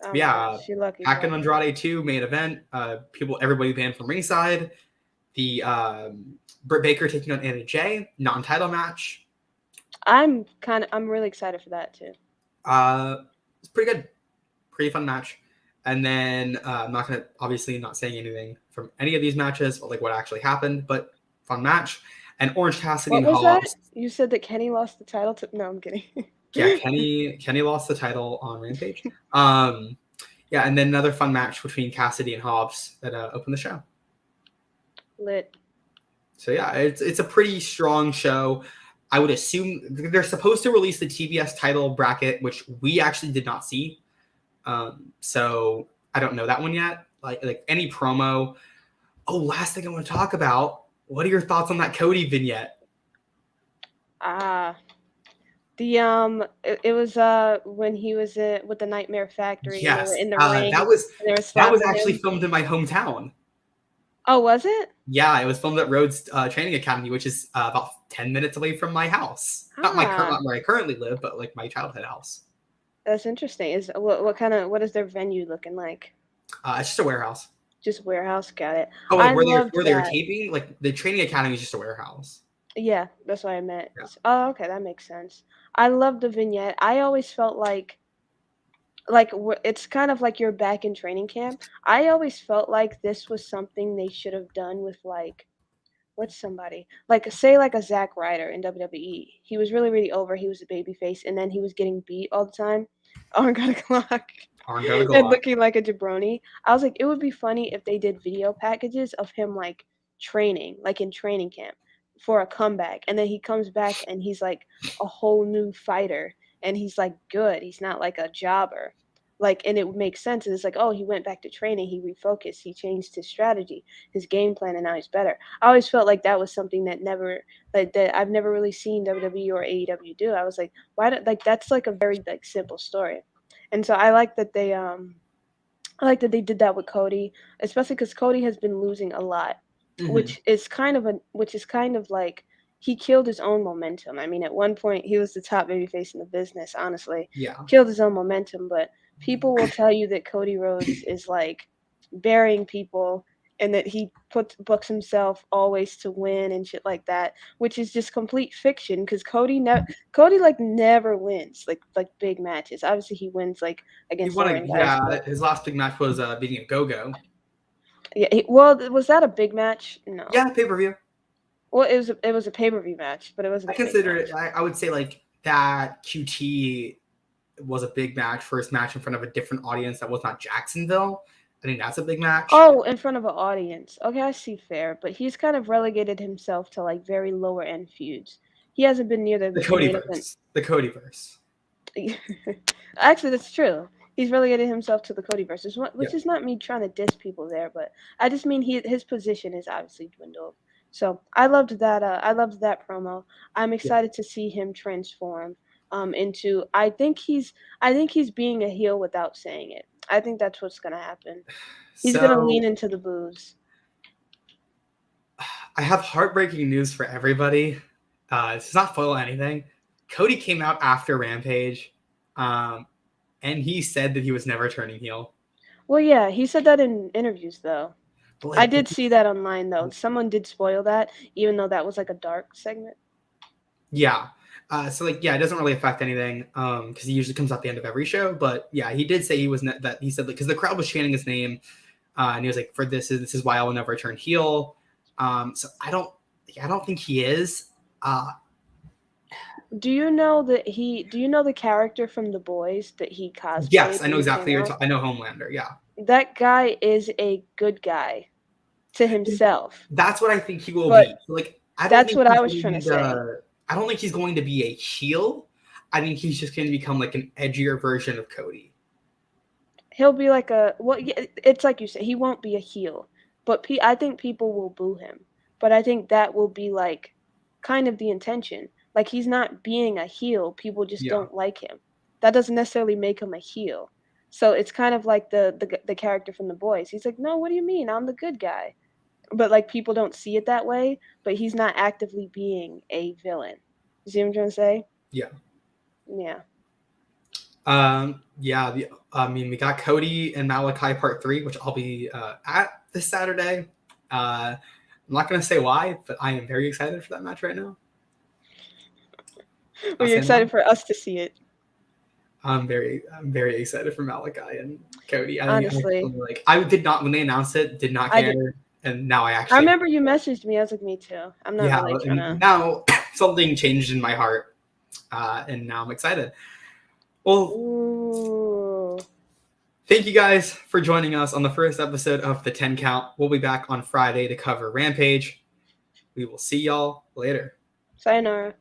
Oh yeah, she lucky. Pac and Andrade 2 main event. Everybody banned from ringside. The Britt Baker taking on Anna Jay non-title match. I'm really excited for that too. It's pretty good, pretty fun match. And then I'm not saying anything from any of these matches or like what actually happened, but fun match. And Orange Cassidy and Hobbs. That? You said that Kenny lost the title to. No, I'm kidding. Yeah, Kenny lost the title on Rampage. Yeah, and then another fun match between Cassidy and Hobbs that opened the show. Lit. So yeah, it's a pretty strong show. I would assume they're supposed to release the TBS title bracket, which we actually did not see. So I don't know that one yet. Like any promo. Oh, last thing I want to talk about. What are your thoughts on that Cody vignette? It was when he was with the Nightmare Factory. Yes, in the ring. That was actually filmed in my hometown. Oh, was it? Yeah, it was filmed at Rhodes Training Academy, which is about 10 minutes away from my house. Not where I currently live, but like my childhood house. That's interesting. What is their venue looking like? It's just a warehouse. Just warehouse, got it. Oh, like where they were taping? Like the training academy is just a warehouse. Yeah, that's what I meant. Yeah. Oh, okay, that makes sense. I love the vignette. I always felt like it's kind of like you're back in training camp. I always felt like this was something they should have done with like, what's somebody like say like a Zack Ryder in WWE. He was really really over. He was a babyface, and then he was getting beat all the time. Arn got a clock. And looking like a jabroni. I was like, it would be funny if they did video packages of him like training, like in training camp for a comeback, and then he comes back and he's like a whole new fighter, and he's like good. He's not like a jobber. Like, and it would make sense. And it's like, oh, he went back to training, he refocused, he changed his strategy, his game plan, and now he's better. I always felt like that was something that I've never really seen WWE or AEW do. I was like, that's like a very like simple story. And so I like that they did that with Cody, especially because Cody has been losing a lot, which is kind of like he killed his own momentum. I mean, at one point he was the top babyface in the business, honestly. Yeah. Killed his own momentum, but people will tell you that Cody Rhodes is like burying people and that he books himself always to win and shit like that, which is just complete fiction because Cody like never wins like big matches. Obviously he wins like against his last big match was beating a Go-Go. Yeah, was that a big match? No. Yeah, pay-per-view. Well, it was a pay-per-view match, but it wasn't. I consider it. I would say like that QT was a big match, first match in front of a different audience that was not Jacksonville. I think that's a big match. Oh, in front of an audience. Okay, I see, fair. But he's kind of relegated himself to like very lower end feuds. He hasn't been near the Codyverse. The Codyverse. Actually, that's true. He's relegated himself to the Codyverse, which is not me trying to diss people there, but I just mean his position is obviously dwindled. So I loved that. I loved that promo. I'm excited to see him transform into. I think he's being a heel without saying it. I think that's what's gonna happen. He's gonna lean into the booze. I have heartbreaking news for everybody. It's not spoil anything. Cody came out after Rampage, and he said that he was never turning heel. Well, yeah, he said that in interviews, though. I did see that online, though. Someone did spoil that, even though that was like a dark segment. Yeah. So it doesn't really affect anything because he usually comes out the end of every show. But yeah, he did say he said because the crowd was chanting his name, and he was like, "For this is why I will never turn heel." So I don't think he is. Do you know the character from The Boys that he cosplayed? Yes, I know when he exactly. came out? I know Homelander. Yeah, That guy is a good guy to himself. that's what I think he will But be. Like, I don't that's think what he's I was going to trying be to say. I don't think he's going to be a heel. I think he's just going to become like an edgier version of Cody. He'll be like it's like you said, he won't be a heel, but I think people will boo him. But I think that will be like kind of the intention. Like he's not being a heel, people just Yeah. don't like him. That doesn't necessarily make him a heel. So it's kind of like the character from The Boys. He's like, "No, what do you mean? I'm the good guy." But like people don't see it that way, but he's not actively being a villain. You see what I'm trying to say? Yeah. Yeah. Yeah. We got Cody and Malachi Part 3, which I'll be at this Saturday. I'm not going to say why, but I am very excited for that match right now. Were you excited for us to see it? I'm very excited for Malachi and Cody. Honestly, I did not, when they announced it, did not care, and now I actually. I remember you messaged me. I was like, me too. I'm not really trying to. Now something changed in my heart, and now I'm excited. Well, Ooh. Thank you guys for joining us on the first episode of the 10 Count. We'll be back on Friday to cover Rampage. We will see y'all later. Sayonara.